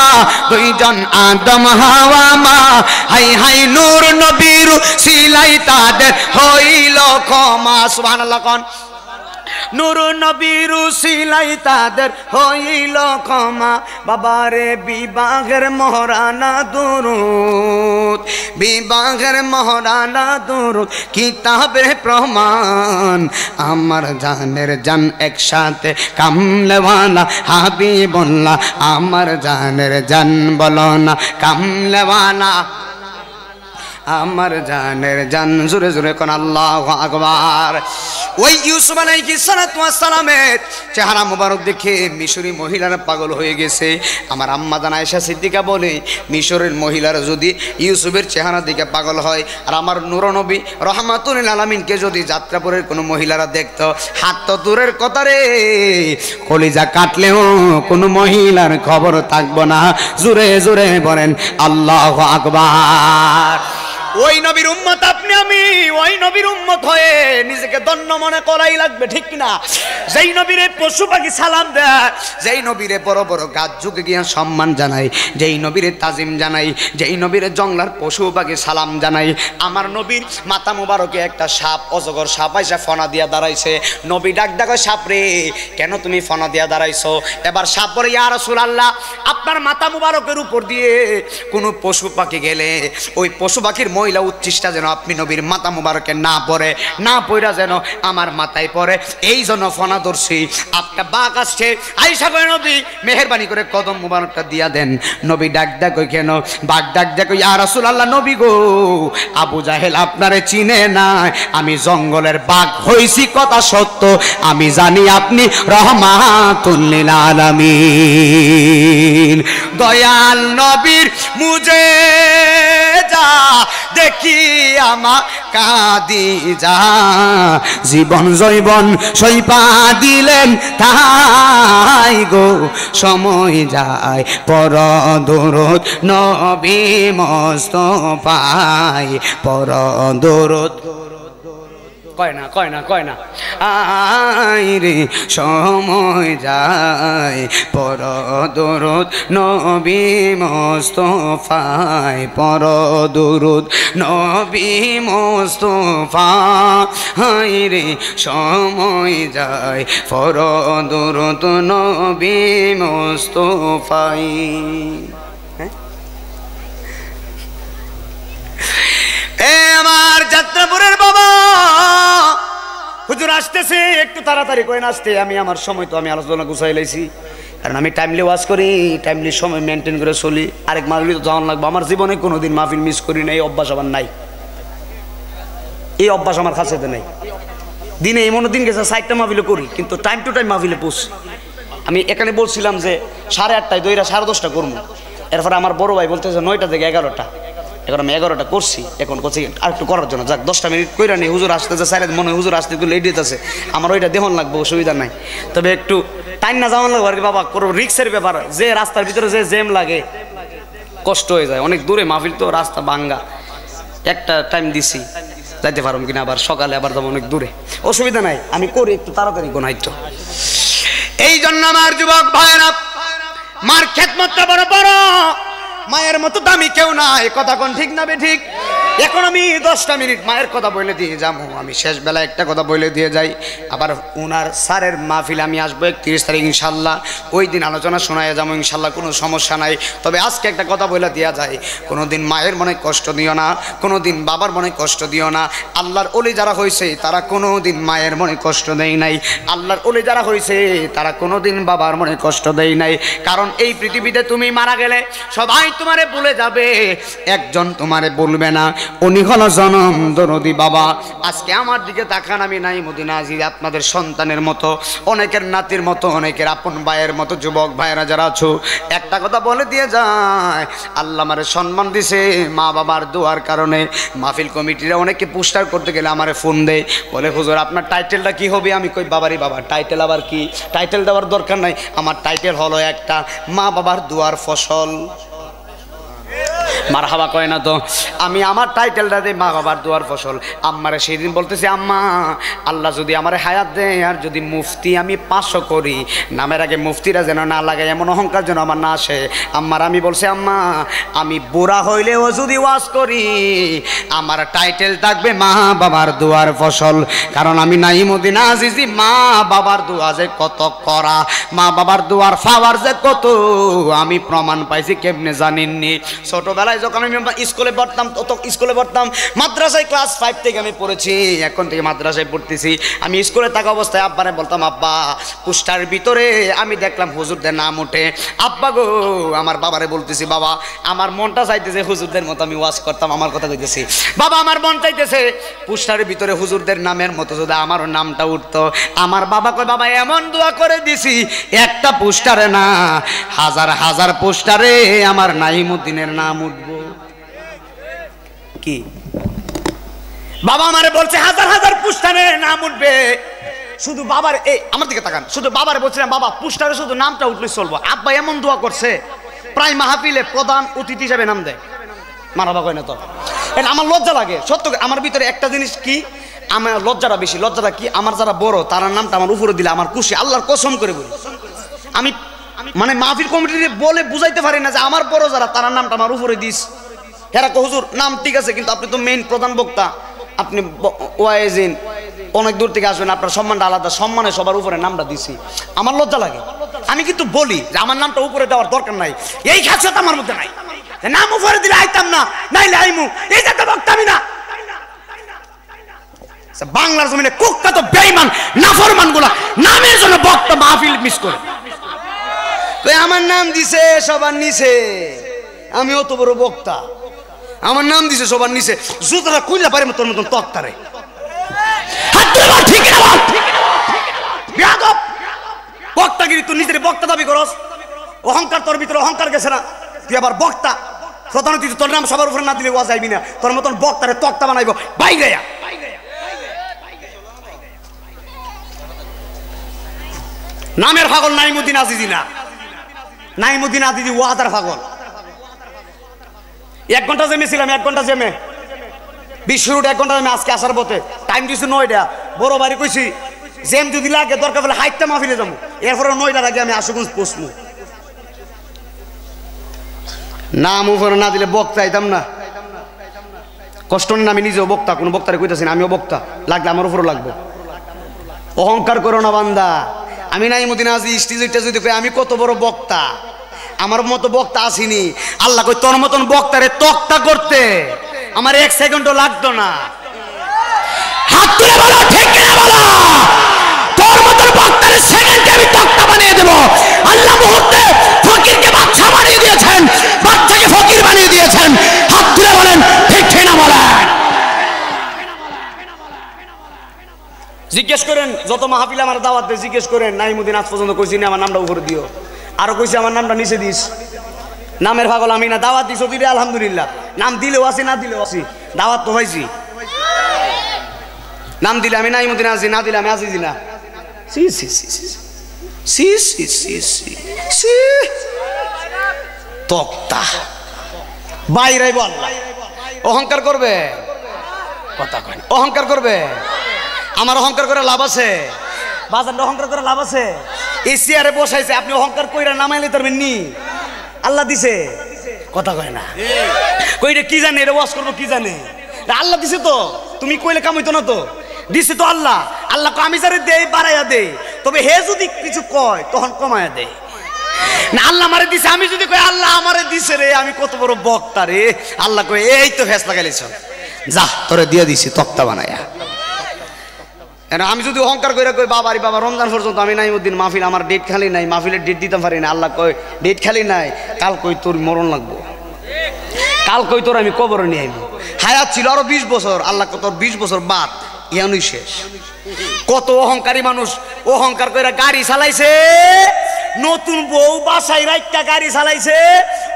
দুইজন আদম হাওয়া মা। হাই হাই নূর নবীর সিলাই তাদের হইল ক্ষমা। সুবহানাল্লাহ কোন। নূর নবীর সিলাই তাদের হইল ক্ষমা। বাবারে বিবাহের মহারানা দুরুদ, বিবাহের মহারানা দুরুদ কিতাবের প্রমাণ। আমার জানের জান একসাথে কামলেওয়ালা হাবিবুল্লাহ আমার জানের জান, বলো না কামলেওয়ালা আমার জানের জান। জোরে জোরে কোন আল্লাহু আকবার। ওই ইউসুফ আলাইহিস সালাতু ওয়াস সালামের চেহারা মোবারক দেখে মিশরি মহিলারা পাগল হয়ে গেছে। আমার আম্মা জান আয়েশা সিদ্দিকা বলে, মিশরের মহিলারা যদি ইউসুফের চেহারা দিকে পাগল হয়, আর আমার নূর নবী রহমাতুল আলামিনকে যদি যাত্রাপুরের কোনো মহিলারা দেখতো, হাত তো দূরের কথা রে, কলিজা কাটলেও কোনো মহিলার খবর থাকবো না। জোরে জোরে বলেন আল্লাহু আকবার। ওই নবীর উম্মত আপনি আমি, ওই নবীর উম্মত হয়ে নিজেকে ধন্য মনে করাই লাগবে, ঠিক কিনা? যেই নবীরে পশু পাখি সালাম দেয়, যেই নবীরে বড় বড় গাছ ঝুঁকে গিয়া সম্মান জানাই, যেই নবীরে তাজিম জানাই, যেই নবীরে জঙ্গলার পশু পাখি সালাম জানাই। আমার নবীর মাথা মুবারকে একটা সাপ, অজগর সাপ আইসা ফনা দিয়া দাঁড়াইছে। নবী ডাক ডাক, সাপ রে কেন তুমি ফনা দিয়া দাঁড়াইছো? এবার সাপ বলে, ইয়া রাসূলুল্লাহ আপনার মাথা মুবারকের উপর দিয়ে কোনো পশু পাখি গেলে ওই পশু পাখির ময়লা উচ্ছিষ্টা যেন আপনি নবীর মাথা মুবারকে না পড়ে, না পড়া যেন আমার মাথায় পড়ে, এই জন্য ফনা ধরছি। আপনার বাঘ আসছে, আয়েশা কই নবী মেহেরবানি করে কদম মুবারকটা দিয়া দেন। নবী ডাক ডাক কেন? বাঘ ডাক ডাক, ইয়া রাসূলুল্লাহ নবী গো আবু জাহেল আপনারে চিনে না, আমি জঙ্গলের বাঘ হইছি কথা সত্য, আমি জানি আপনি রাহমাতুল লিল আলামিন। দয়াল নবীর মুজে যা দেখি আমা কাদি যা, জীবন জৈবন সইপা দিলেন তাই গো সময় যায় পর দরুদ নবী মুস্তাফায়, পর দরুদ কয় না কয় না কয় না আই রে সময় যায় পর দরুদ নবী মুস্তাফায়, পর দরুদ নবী মুস্তাফায় রে সময় যায় পর দরুদ নবী মুস্তাফায়। আমার যাত্রাপুরের বাবা হুজুর আসতেছে, একটু তাড়াতাড়ি করে আসতে। আমি আমার সময় তো আমি আলোচনা গুছাই লাইছি, কারণ আমি টাইমলি ওয়াজ করি, টাইমলি সময় মেনটেন করে চলি। আরেক মাহফিল তো যাওয়ার লাগবে। আমার জীবনে কোনোদিন মাহফিল মিস করি না, এই অভ্যাস আমার নাই, এই অভ্যাস আমার কাছেতে নাই। দিনে এমন দিন গেছে 4টা মাহফিলে করি, কিন্তু টাইম টু টাইম মাহফিলে পৌঁছি। আমি এখানে বলছিলাম যে 8:30টায় দইরা 10:30টা করবো, এরপরে আমার বড় ভাই বলতেছে 9টা থেকে 11টা, এখন আমি 11টা করছি, এখন করছি আর একটু করার জন্য, যাক 10টা মিনিট কইরা নেই, হুজুর আসতেছে সাইড মনে হয় হুজুর আসতে একটু লেট দিতেছে, আমার ওইটা দেহন লাগবে, অসুবিধা নাই, তবে একটু টাইম না যাওয়ান লাগবে আর কি বাবা, কোনো রিক্সের ব্যাপার, যে রাস্তার ভিতরে যে জ্যাম লাগে কষ্ট হয়ে যায়, অনেক দূরে মাহফিল তো, রাস্তা ভাঙ্গা, একটা টাইম দিছি যাইতে পারুম কিনা, আবার সকালে আবার যাবো অনেক দূরে, অসুবিধা নাই, আমি করি একটু তাড়াতাড়ি গোনাইতো। এই জন্য আমার যুবক ভাইয়েরা, মার খেদমতটা বড় বড়, মায়ের মতো দামি কেউ নাই, কথা কোন ঠিক না বে ঠিক? এখন আমি 10টা মিনিট মায়ের কথা বলে দিয়ে যাবো, আমি শেষ বেলা একটা কথা বলে দিয়ে যাই, আবার ওনার স্যারের মাহফিলে আমি আসবো 31 তারিখ ইনশাল্লাহ, ওই দিন আলোচনা শোনায় যাবো ইনশাল্লাহ, কোনো সমস্যা নাই। তবে আজকে একটা কথা বলে দেওয়া যায়, কোনো দিন মায়ের মনে কষ্ট দিও না, কোনো দিন বাবার মনে কষ্ট দিও না। আল্লাহর ওলি যারা হয়েছে তারা কোনো দিন মায়ের মনে কষ্ট দেয় নাই, আল্লাহর ওলি যারা হয়েছে তারা কোনো দিন বাবার মনে কষ্ট দেয় নাই, কারণ এই পৃথিবীতে তুমি মারা গেলে সবাই তোমারে ভুলে যাবে, একজন তোমারে বলবে না, উনি হলো জনম দরদি বাবা। আজকে আমার দিকে তাকান, আমি নাইমুদ্দিন আজিজ আপনাদের সন্তানের মতো, অনেকের নাতির মতো, অনেকের আপন ভাইয়ের মতো, যুবক ভাইয়েরা যারা আছো, একটা কথা বলে দিয়ে যায়, আল্লাহ আমারে সম্মান দিছে মা বাবার দোয়ার কারণে। মাহফিল কমিটিরা অনেকে পোস্টার করতে গেলে আমারে ফোন দেয়, বলে হুজুর আপনার টাইটেলটা কি হবে? আমি কই বাবারই বাবা, টাইটেল আবার কি? টাইটেল দেওয়ার দরকার নাই, আমার টাইটেল হলো একটা, মা বাবার দোয়ার ফসল। মারহাবা কয় না তো, আমি আমার টাইটেলটা দিই মা বাবার দোয়ার ফসল। আম্মারে সেই দিন বলতেছি, আম্মা আল্লাহ যদি আমারে হায়াত দেয়, আর যদি মুফতি আমি 500 করি, নামের আগে মুফতিরা যেন না লাগে, এমন অহংকার যেন আমার না আসে। আম্মার আমি বলছি, আম্মা আমি বুড়া হইলেও যদি ওয়াজ করি, আমার টাইটেল থাকবে মা বাবার দোয়ার ফসল, কারণ আমি নাইমুদ্দিন আজিজি মা বাবার দোয়া যে কত করা, মা বাবার দোয়ার পাওয়ার যে কত আমি প্রমাণ পাইছি, কেমনে জানেননি? ছোটবেলায় যখন আমি স্কুলে পড়তাম, স্কুলে পড়তাম, মাদ্রাসায় ক্লাস 5 থেকে আমি পড়েছি, এখন থেকে মাদ্রাসায় পড়তেছি। আমি স্কুলে থাকা অবস্থায় আব্বারে বলতাম, আব্বা পোস্টারের ভিতরে আমি দেখলাম হুজুরদের নাম ওঠে, আব্বা গো, আমার বাবারে বলতেছি, বাবা আমার মনটা চাইতেছে হুজুরদের মতো আমি ওয়াজ করতাম, আমার কথা কইতেছি, বাবা আমার মন চাইতেছে পোস্টারের ভিতরে হুজুরদের নামের মতো যদি আমারও নামটা উঠতো। আমার বাবা কয়, বাবা এমন দোয়া করে দিছি, একটা পোস্টারে না, হাজার হাজার পোস্টারে আমার নাইমুদ্দিনের নাম উঠবো। কি বাবা আমারে বলছে হাজার হাজার পোস্টারে নাম উঠবে, শুধু বাবার, এই আমার দিকে তাকান, শুধু বাবারে বলছিলাম, বাবা পোস্টারে শুধু নামটা উঠলে চলবো। আব্বা এমন দোয়া করছে, প্রায় মাহফিলে প্রধান অতিথি হিসাবে নাম দেয়। মারহাবা কয় না তো? এটা আমার লজ্জা লাগে সত্য, আমার ভিতরে একটা জিনিস কি, আমার লজ্জাটা বেশি। লজ্জাটা কি, আমার যারা বড় তার নামটা আমার উপরে দিলে আমার খুশি, আল্লাহর কসম করে বলি। আমি মানে মাহফিল কমিটি বলে বুঝাইতে পারি না যে আমার বড় যারা তার নামটা আমার উপরে দিস। হেরা হুজুর নাম ঠিক আছে, কিন্তু আপনি তো মেইন প্রধান বক্তা, আপনি ওয়াইজিন, অনেক দূর থেকে আসবেন, আপনার সম্মানটা আলাদা, সম্মানে সবার উপরে নামটা দিছি, আমার লজ্জা লাগে। আমি কিন্তু বলি যে আমার নামটা উপরে দেওয়ার দরকার নাই, এই খাসিয়ত আমার মধ্যে নাই, নাম উপরে দিলে আইতাম না, নাইলে আইমু, এই জায়গা বক্তামি না। বাংলার জমিনে কুখ্যাত বেঈমান নাফরমান গুলা নামের জন্য বক্তা মাহফিল মিস করে। আমার নাম দিছে সবার নিচে, আমি অত বড় বক্তা, আমার নাম দিছে সবার নিচে, জুতরা কইলা পারে তোর মতন তক্তারে। বক্তাগিরি তুই নিজের বক্তা দাবি করস, অহংকার তোর ভিতরে অহংকার গেছে না, তুই আবার বক্তা প্রধান অতিথি, তোর নাম সবার উপরে না দিলে ওয়াজ আইবি না, তোর মতন বক্তারে তক্তা বানাইব বাইরে। নামের পাগল নাইমুদ্দিন আজিজি না, নাইমুদ্দিন আজিজি ওয়াদার পাগল। 1 ঘন্টা জেমেছিলাম, 1 ঘন্টা জেমে 20 মিনিট 1 ঘন্টা জেমে, আজকে আসার পথে টাইম দিয়েছি 9টা, বড় বাড়ি কইছি জেম যদি লাগে দরকার বলে হাইটটা মাহফিলে যাবো, এরপরে 9টার আগে আমি আশুগঞ্জ পৌঁছবো। নাম উপরে না দিলে বক্তা আইতাম না, কষ্ট নেই, আমি নিজেও বক্তা, কোনো বক্তারে কইতাছি না আমিও বক্তা, লাগলে আমার উপরও লাগবে। অহংকার করো না বান্দা, আমি নাইমুদ্দিন আজিজ স্টেজে যদি কই আমি কত বড় বক্তা, আমার মতো বক্তা আসিনি। আল্লাহ কই তোর মতন বক্তারে তক্তা করতে আমার 1 সেকেন্ডও লাগতো না। হাত তুলে বলো ঠিক কিনা বলো, তোর মতন বক্তারে সেকেন্ডে আমি তক্তা বানিয়ে দেব। আল্লাহ মুহূর্তে ফকিরকে বাদশা বানিয়ে দিয়েছেন, বাদশাকে ফকির বানিয়ে দিয়েছেন। হাত তুলে বলেন ঠিক কিনা বলেন। জিজ্ঞেস করেন, যত মাহফিল আমার দাওয়াত দেয় জিজ্ঞেস করেন, নাইমুদ্দিন আজ পর্যন্ত কইছি না আমার নামটা উপরে দিও, আরো কইছি আমার নামটা নিচে দিস। নামের পাগল আমি না, দাওয়াত দিস দিলে আলহামদুলিল্লাহ, নাম দিলেও আছি না দিলেও আছি, দাওয়াত তো পাইছি। নাম দিলে আমি নাইমুদ্দিন আছি, না দিলে আমি আসিছি না। সি সি সি সি সি সি সি সি সি তক্তা বাইরাই বল, অহংকার করবে কথা কয়, অহংকার করবে। আমার অহংকার করে লাভ আছে? বাজার অহংকার করে লাভ আছে? এই চেয়ারে বসাইছে, আপনি অহংকার কইরা নামাইলে পারবেন নি? আল্লাহ দিছে কথা কয় না, কইরে কি জানে, এটা ওয়াজ করবো কি জানে, আল্লাহ দিছে তো, তুমি কইলে কাম হইতো না তো, দিছে তো আল্লাহ। আল্লাহ আমি যারে দেই বাড়াইয়া দেই, তবে হে যদি কিছু কয় তখন কমায়া দেয় না। আল্লাহ আমারে দিছে, আমি যদি কই আল্লাহ আমারে দিছে রে, আমি কত বড় বক্তা রে, আল্লাহ কই এই তো ফেস লাগাইছ, যা তোরে দিয়ে দিছি তক্তা বানায়া। আমি যদি অহংকার করে কই বাবা রে বাবা, রমজান পর্যন্ত আমি নাইমুদ্দিন মাহফিল আমার ডেট খালি নাই, মাহফিলের ডেট দিতে পারি না, আল্লাহ কই ডেট খালি নাই, কাল কই তোর মরণ লাগবো, কাল কই তোর আমি কবরে নিয়ে আইব। হায়াত ছিল আরো 20 বছর, আল্লাহ কত 20 বছর বাদ, ইয়ানুই শেষ। কত অহংকারী মানুষ অহংকার করে গাড়ি চালাইছে, নতুন বউ বাসায় রাইকা গাড়ি চালাইছে,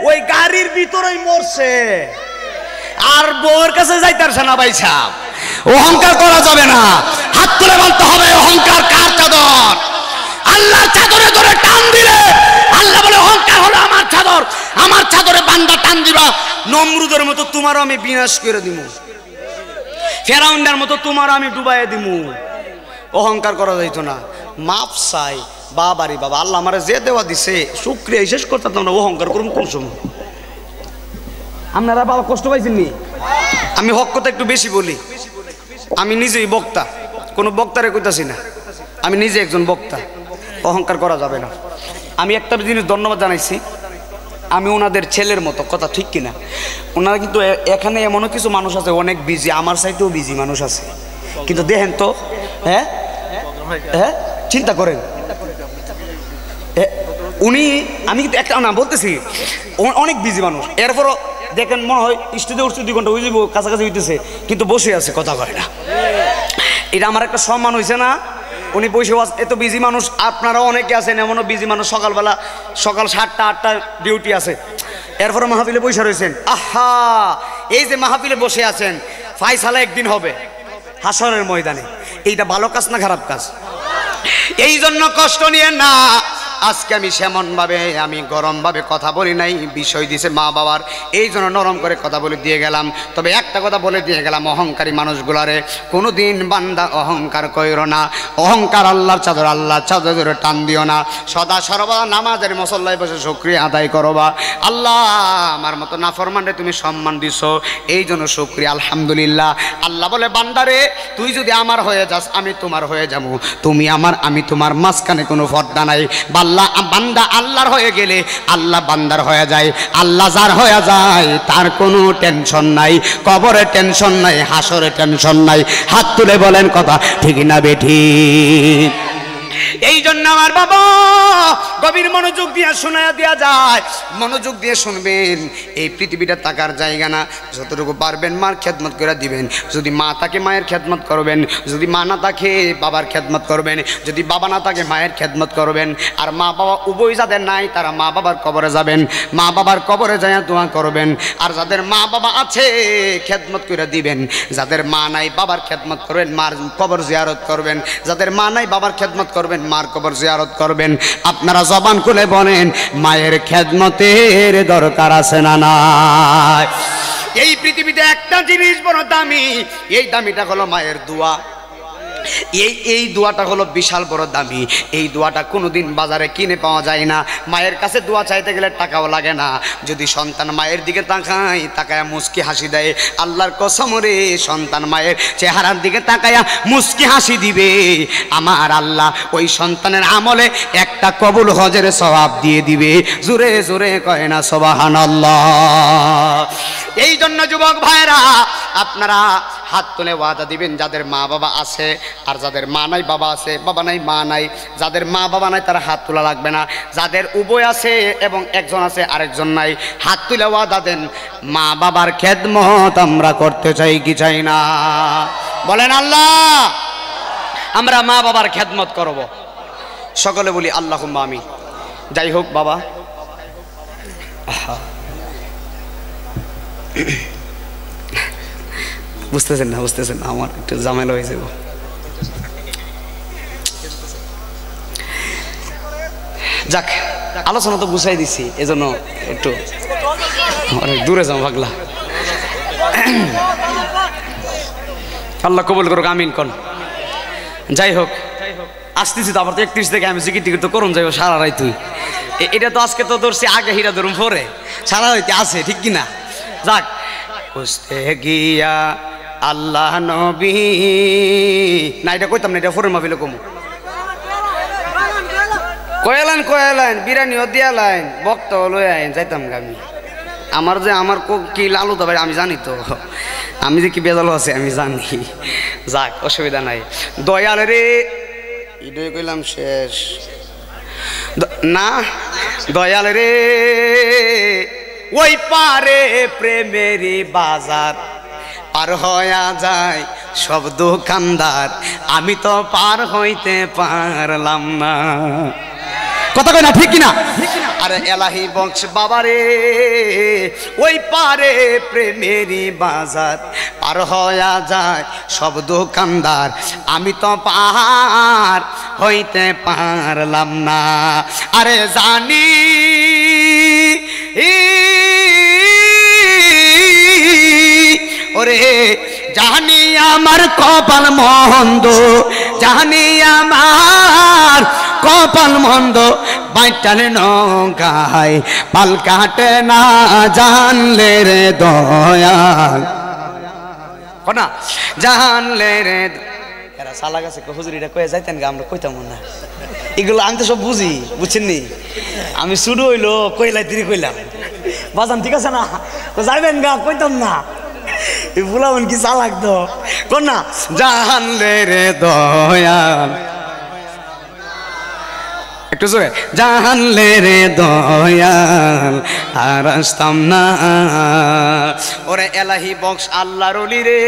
ওই গাড়ির ভিতরেই মরছে, আর বউর কাছে যাইতারছে না। ভাই সাহেব, অহংকার করা যাবে না, হাত তুলে বলতে হবে অহংকার কার চাদর? আল্লাহর চাদরে ধরে টান দিলে আল্লাহ বলে অহংকার হলো আমার চাদর, আমার চাদরে বান্দা টান দিবা, নমরুদের মতো তোমারও আমি বিনাশ করে দিব, ফেরাউনের মতো তোমার আমি ডুবাইয়া দিমু। অহংকার করা যাইতো না, মাপ চাই বাবারি বাবা, আল্লাহ আমারে যে দেওয়া দিছে শুকরিয়া শেষ করতাম না, অহংকার করুন কোন সময়? আপনারা বাবা কষ্ট পাইছেন নি? আমি হক কথা একটু বেশি বলি, আমি নিজেই বক্তা, কোনো বক্তারে কইতাছি না, আমি নিজে একজন বক্তা। অহংকার করা যাবে না। আমি একটা জিনিস ধন্যবাদ জানাইছি, আমি ওনাদের ছেলের মতো, কথা ঠিক কিনা? ওনারা কিন্তু এখানে এমনও কিছু মানুষ আছে অনেক বিজি, আমার চাইতেও বিজি মানুষ আছে, কিন্তু দেখেন তো, হ্যাঁ হ্যাঁ চিন্তা করেন, উনি, আমি কিন্তু একটা না বলতেছি অনেক বিজি মানুষ, এরপরও দেখেন মনে হয় স্টুডিও উঠছে 2 ঘন্টা হয়ে যাবো, কাছাকাছি হইতেছে, কিন্তু বসে আছে কথা করে না। এটা আমার একটা সম্মান হয়েছে না? উনি বসে এত বিজি মানুষ, আপনারা অনেকে আছেন এমনও বিজি মানুষ, সকালবেলা সকাল 7টা 8টা ডিউটি আছে, এরপরে মাহফিলে বসে রয়েছেন। আহা, এই যে মাহফিলে বসে আছেন, ফাইসালা একদিন হবে হাসরের ময়দানে, এইটা ভালো কাজ না খারাপ কাজ? এই জন্য কষ্ট নিয়ে না, আজকে আমি সেমনভাবে আমি গরমভাবে কথা বলি নাই, বিষয় দিছে মা বাবার, এই জন্য নরম করে কথা বলে দিয়ে গেলাম। তবে একটা কথা বলে দিয়ে গেলাম, অহংকারী মানুষগুলারে কোনোদিন বান্দা অহংকার কইরো না, অহংকার আল্লাহর চাদর, আল্লাহর চাদরে টান দিও না, সদা সর্বদা নামাজের মুসল্লায় বসে শুকরিয়া আদায় করবা। আল্লাহ আমার মতো নাফরমানরে তুমি সম্মান দিছো, এই জন্য শুকরিয়া আলহামদুলিল্লাহ। আল্লাহ বলে বান্দারে তুই যদি আমার হয়ে যাস আমি তোমার হয়ে যাবো, তুমি আমার আমি তোমার, মাঝখানে কোনো পর্দা নাই। বান্দা আল্লাহর হয়ে গেলে আল্লাহ বান্দার হয়ে যায়, আল্লাহ যার হয়ে যায় তার কোনো টেনশন নাই, কবরে টেনশন নাই, হাসরে টেনশন নাই। হাত তুলে বলেন কথা ঠিক না বেঠিক? এই জন্য আমার বাবা গভীর মনোযোগ দিয়ে শোনায়া দেওয়া যায়, মনোযোগ দিয়ে শুনবেন। এই পৃথিবীটা টাকার জায়গা না, যতটুকু পারবেন মার খেদমত করে দিবেন। যদি মা থাকে মায়ের খেদমত করবেন, যদি মা না থাকে বাবার খেদমত করবেন, যদি বাবা না থাকে মায়ের খেদমত করবেন। আর মা বাবা উভয় যাদের নাই তারা মা বাবার কবরে যাবেন, মা বাবার কবরে যায় দোয়া করবেন। আর যাদের মা বাবা আছে খেদমত করে দিবেন, যাদের মা নাই বাবার খেদমত করবেন, মার কবর জিয়ারত করবেন, যাদের মা নাই বাবার খেদমত করবেন, মার কবর জিয়ারত করবেন। আপনারা জবান খুলে বলেন মায়ের খেদমতের দরকার আছে না নাই? এই পৃথিবীতে একটা জিনিস বড় দামি, এই দামিটা হলো মায়ের দোয়া। এই দোয়াটা হলো বিশাল বড় দামি, এই দোয়াটা কোনোদিন বাজারে কিনে পাওয়া যায় না। মায়ের কাছে দোয়া চাইতে গেলে টাকাও লাগে না। যদি সন্তান মায়ের দিকে তাকায়, তাকায়া মুস্কি হাসি দেয়, আল্লাহর কসম রে সন্তান মায়ের চেহারার দিকে তাকায়া মুস্কি হাসি দিবে, আমার আল্লাহ ওই সন্তানের আমলে একটা কবুল হজের সওয়াব দিয়ে দিবে। জোরে জোরে কয় না সুবহানাল্লাহ। এই জন্য যুবক ভাইরা আপনারা হাত তুলে ওয়াদা দিবেন, যাদের মা বাবা আছে আর যাদের মা নাই বাবা আছে, বাবা নাই মা নাই, যাদের মা বাবা নাই তারা হাত তোলা লাগবে না। যাদের উভয় আছে এবং একজন আছে আরেকজন নাই, হাত তুলে ওয়াদা দেন মা বাবার খেদমত আমরা করতে চাই কি চাই না? বলেন আল্লাহ। আমরা মা বাবার খেদমত করব। সকলে বলি আল্লাহুম্মা আমিন। যাই হোক বাবা, বুঝতেছেন না আমার একটু ঝামেলা হয়েছে। যাক, আলোচনা তো গুছাই দিছি, এজন্য একটু অনেক দূরে যাও পাগলা। আল্লাহ কবুল করুক, আমিন কোন। যাই হোক, আসতেছি তো আবার তো 31 থেকে আমি জিকির টিকিট তো করুন যাইব সারা রাই। তুই এটা তো আজকে তো ধরছি, আগে হিরা ধরুন পরে সারা রাইতে আছে, ঠিক কিনা? যাক, খুঁজতে গিয়া আল্লাহ নবী না, এটা কইতাম না, এটা ফোরের মাহফিলে কমু। কয়ালাইন বিরিয়ানিও দিয়া লাইন বক্ত লই আইন যাইতাম আমি। আমার যে আমার কি লালু দা ভাই আমি জানি তো, আমি যে কি বেজাল আছে আমি জানি। যাক, অসুবিধা নাই। দয়াল রে ইডই কইলাম শেষ না, দয়াল রে ওই পারে প্রেমেরই বাজার পার হইয়া যায় সব দোকানদার, আমি তো পার হইতে পারলাম না। কথা কই না, ঠিক কিনা? আরে এলাহি বংশ বাবারে ওই পারে প্রেমেরই বাজার পার হইয়া যায় সব দোকানদার, আমি তো পার হইতে পারলাম না। আরে জানি ওরে জানি আমার কপাল মন্দ, জানি আমার কপাল মন্দ, বাইটালে নৌকায় পাল কাটে না জানলে রে দয়াল, না জানলে রে। এরা সালা গাছে হুজুরিটা কয়ে যাইতেন গা, আমরা কইতাম না এগুলো, আমি তো সব বুঝি, বুঝছেননি? আমি শুরু হইলো কইলাই তিনি কইলাম বাজান, ঠিক আছে না? তো যাইবেন গা, কইতাম না বুলাবেন কি চালাক তো কোন না, জানলে রে দয়াল, একটু জোরে, জানলে রে দয়াল আর আসতাম না। ওরে এলাহি বংশ আল্লাহর ওলি রে,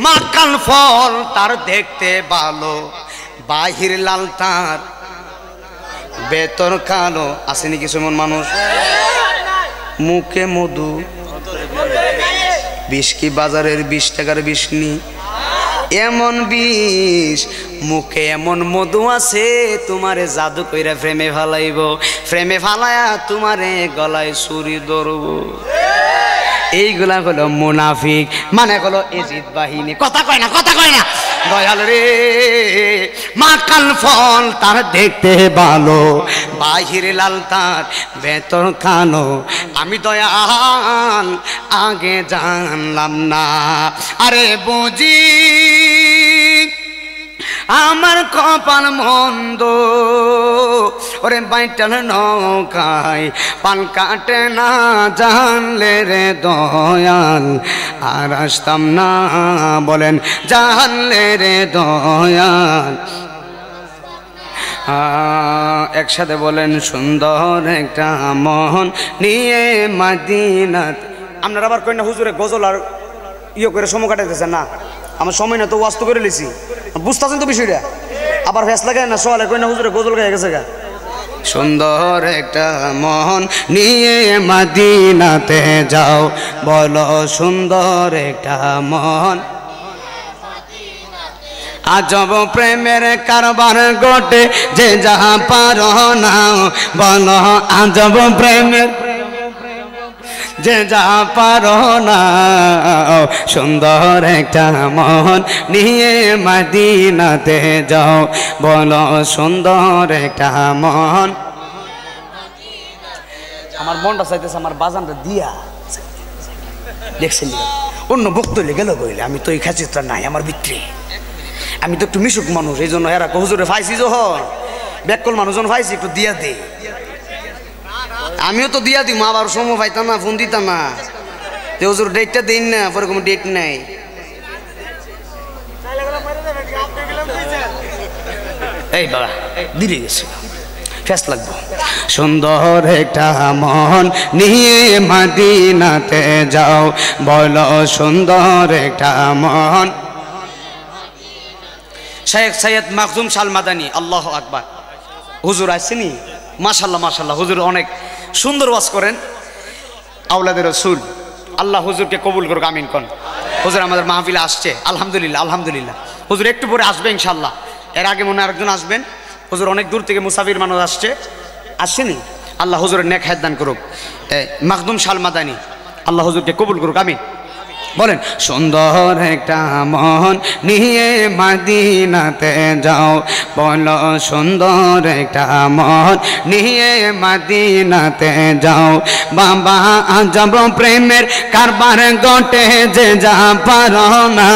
মাকাল ফল তার দেখতে ভালো, বাহির লাল তার বেতর কালো। আসেনি কিছু মন মানুষ মুখে মধু, বিষ কি বাজারের 20 টাকার বিষ নি, এমন বিষ মুখে এমন মধু আছে, তোমারে জাদু কইরা প্রেমে ফালাইব, প্রেমে ফালায়া তোমারে গলায় ছুরি ধরব। এইগুলা হলো মুনাফিক, মানে হলো এজিদ বাহিনী। কথা কয় না, কথা কয় না। দয়াল রে মাকাল ফল তার দেখতে ভালো, বাহির লাল তার ভেতর কালো, আমি দয়াল আগে জানলাম না। আরে বুঝি আমার কপাল মন্দ, ওরে বাইটাল নৌকায় পান কাটে না জানলে রে দয়াল আর আসতাম না। বলেন জানলে রে দয়াল। একসাথে বলেন সুন্দর একটা মন নিয়ে মাদিনাত। আপনারা আবার কই না হুজুরে গজল আর ইয়ে করে সময় কাটাইতেছেন না? আমার সময় না তো ওয়াস্ত করে লিছি, বুঝতেছেন তো বিষয়টা। আবার ফেস লাগায় না সোয়ালে কই না হুজুরে গজল গায়ে গেছে গা। সুন্দর একটা মন নিয়ে মাদিনাতে যাও, বলো সুন্দর একটা মন। আজব প্রেমের কারবার গোটে যে যাহা পারো না, বলো আজব প্রেমের যে যা পারো না। সুন্দর একটা মন নিয়ে মদিনাতে যাও, বলো সুন্দর একটা মন। আমার মনটা চাইতেছে আমার বাজানটা দিয়া দেখছেন, অন্য বক্তব্য গেল বইলে আমি তো এই খাচিত্রা নাই আমার ভিতরে। আমি তো একটু মিশুক মানুষ, এই জন্য এরা হুজুরে ফাইছি যখন ব্যাকল মানুষজন ফাইছি একটু দিয়া দে। আমিও তো দিয়া দিই, মা আবার সময় পাইতাম না, ফোন দিতাম না। হুজুর ডেটটা দিন না, পরে কোনো ডেট নাই। এই বাবা দিলে গেছে, ফেস লাগবো। সুন্দর একটা মন নিয়ে মদিনাতে যাও, বলো সুন্দর একটা মন। শেখ সৈয়দ মাকদুম শাল মাদানী, আল্লাহু আকবার। হুজুর আসেনি, মাশাল্লাহ মাশাল্লাহ। হুজুর অনেক সুন্দর ওয়াজ করেন, আওলাদের রাসূল। আল্লাহ হুজুরকে কবুল করুক, আমিন কোন। হুজুর আমাদের মাহফিলে আসছে, আলহামদুলিল্লাহ আলহামদুলিল্লাহ। হুজুর একটু পরে আসবে ইনশাল্লাহ, এর আগে মনে হয় আরেকজন আসবেন। হুজুর অনেক দূর থেকে মুসাফির মানুষ আসছেনি। আল্লাহ হুজুরের নেক হায়াত দান করুক। মাকদুম শাল মাদানী, আল্লাহ হুজুরকে কবুল করুক, আমিন বলেন। সুন্দর একটা মন নিয়ে মদিনাতে যাও, বলো সুন্দর একটা মন নিয়ে মদিনাতে যাও। বাবা আজব প্রেমের কারবার গটে যে যা পারো না,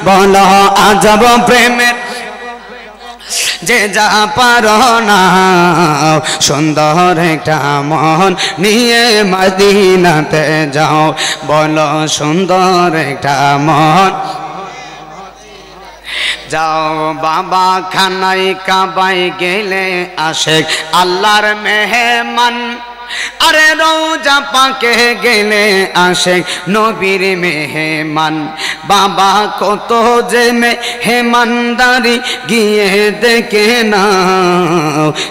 বলো আজব প্রেমের যে যা পারো না। সুন্দর একটা মন নিয়ে মদিনাতে যাও, বলো সুন্দর একটা মন যাও। বাবা খানাই কাবাই গেলে আশেক আল্লাহর মেহমান, আরে রওজা পাকে গেলে আশেক নবীর মেহমান। বাবা কত যে মেহমানদারি গিয়ে দেখে না,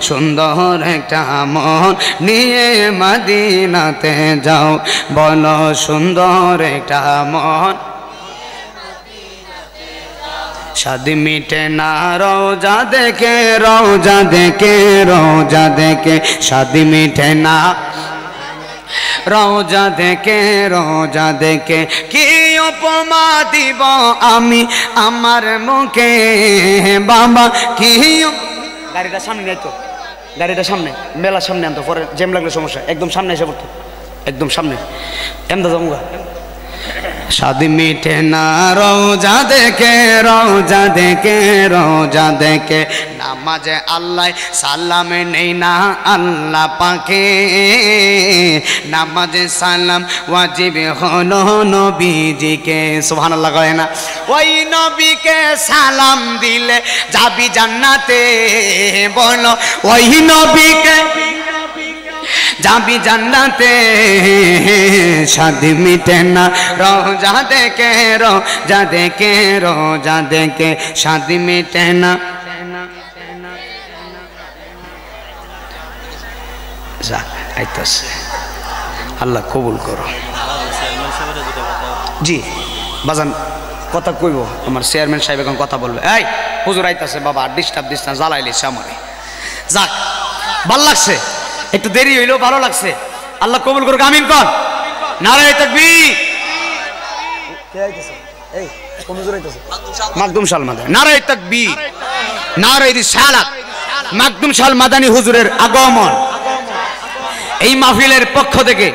সুন্দর একটা মন নিয়ে মদিনাতে যাও, বলো সুন্দর একটা মন। शादी मिटे ना रोजा देखे, रोजा देखे, रोजा देखे, शादी मिटे ना रोजा देखे, रोजा देखे। कि उपमा দিব আমি আমার মুখে বাবা, কি গাড়িটা সামনে নাই তো, গাড়িটা সামনে, মেলা সামনে আনতো, পরে জ্যাম লাগলে সমস্যা। একদম সামনে এসে পড়তো, একদম সামনে এমদা যাবো। शादी मिटे ना रोजा देखे, रोजा देखे, रोजा देखे। नामाजे अल्लाह सालाम नहीं ना अल्लाह पाके, नामाजे सालाम वाजिब हलो नबी जी के। सुभान अल्लाह कहे ना, वही नबी के सालाम दिले जाबी जन्नते, बोलो वही नबी के जाबी जन्नते। शादी मिटे ना रोजा देखे, रोजा देखे, रोजा देखे, शादी मिटे ना। আল্লাহ কবুল করো। জি বাজান কথা কইব, আমার চেয়ারম্যান সাহেব এখন কথা বলবে। এই হুজুর আইতাছে বাবা, ডিস্টার্ব দিস না, জ্বালাইলিস আমারে। যাক ভাল লাগছে, একটু দেরি হইলেও ভালো লাগছে। আল্লাহ কবুল করুক, আমিন কর। নারায়ে তাকবীর। কে আইতাছে? এই কোন হুজুর আইতাছে? মাকদুম শাল মাদানী। নারায়ে তাকবীর, নারায়ে রিসালাত। মাকদুম শাল মাদানী হুজুরের আগমন এই মাহফিলের পক্ষ থেকে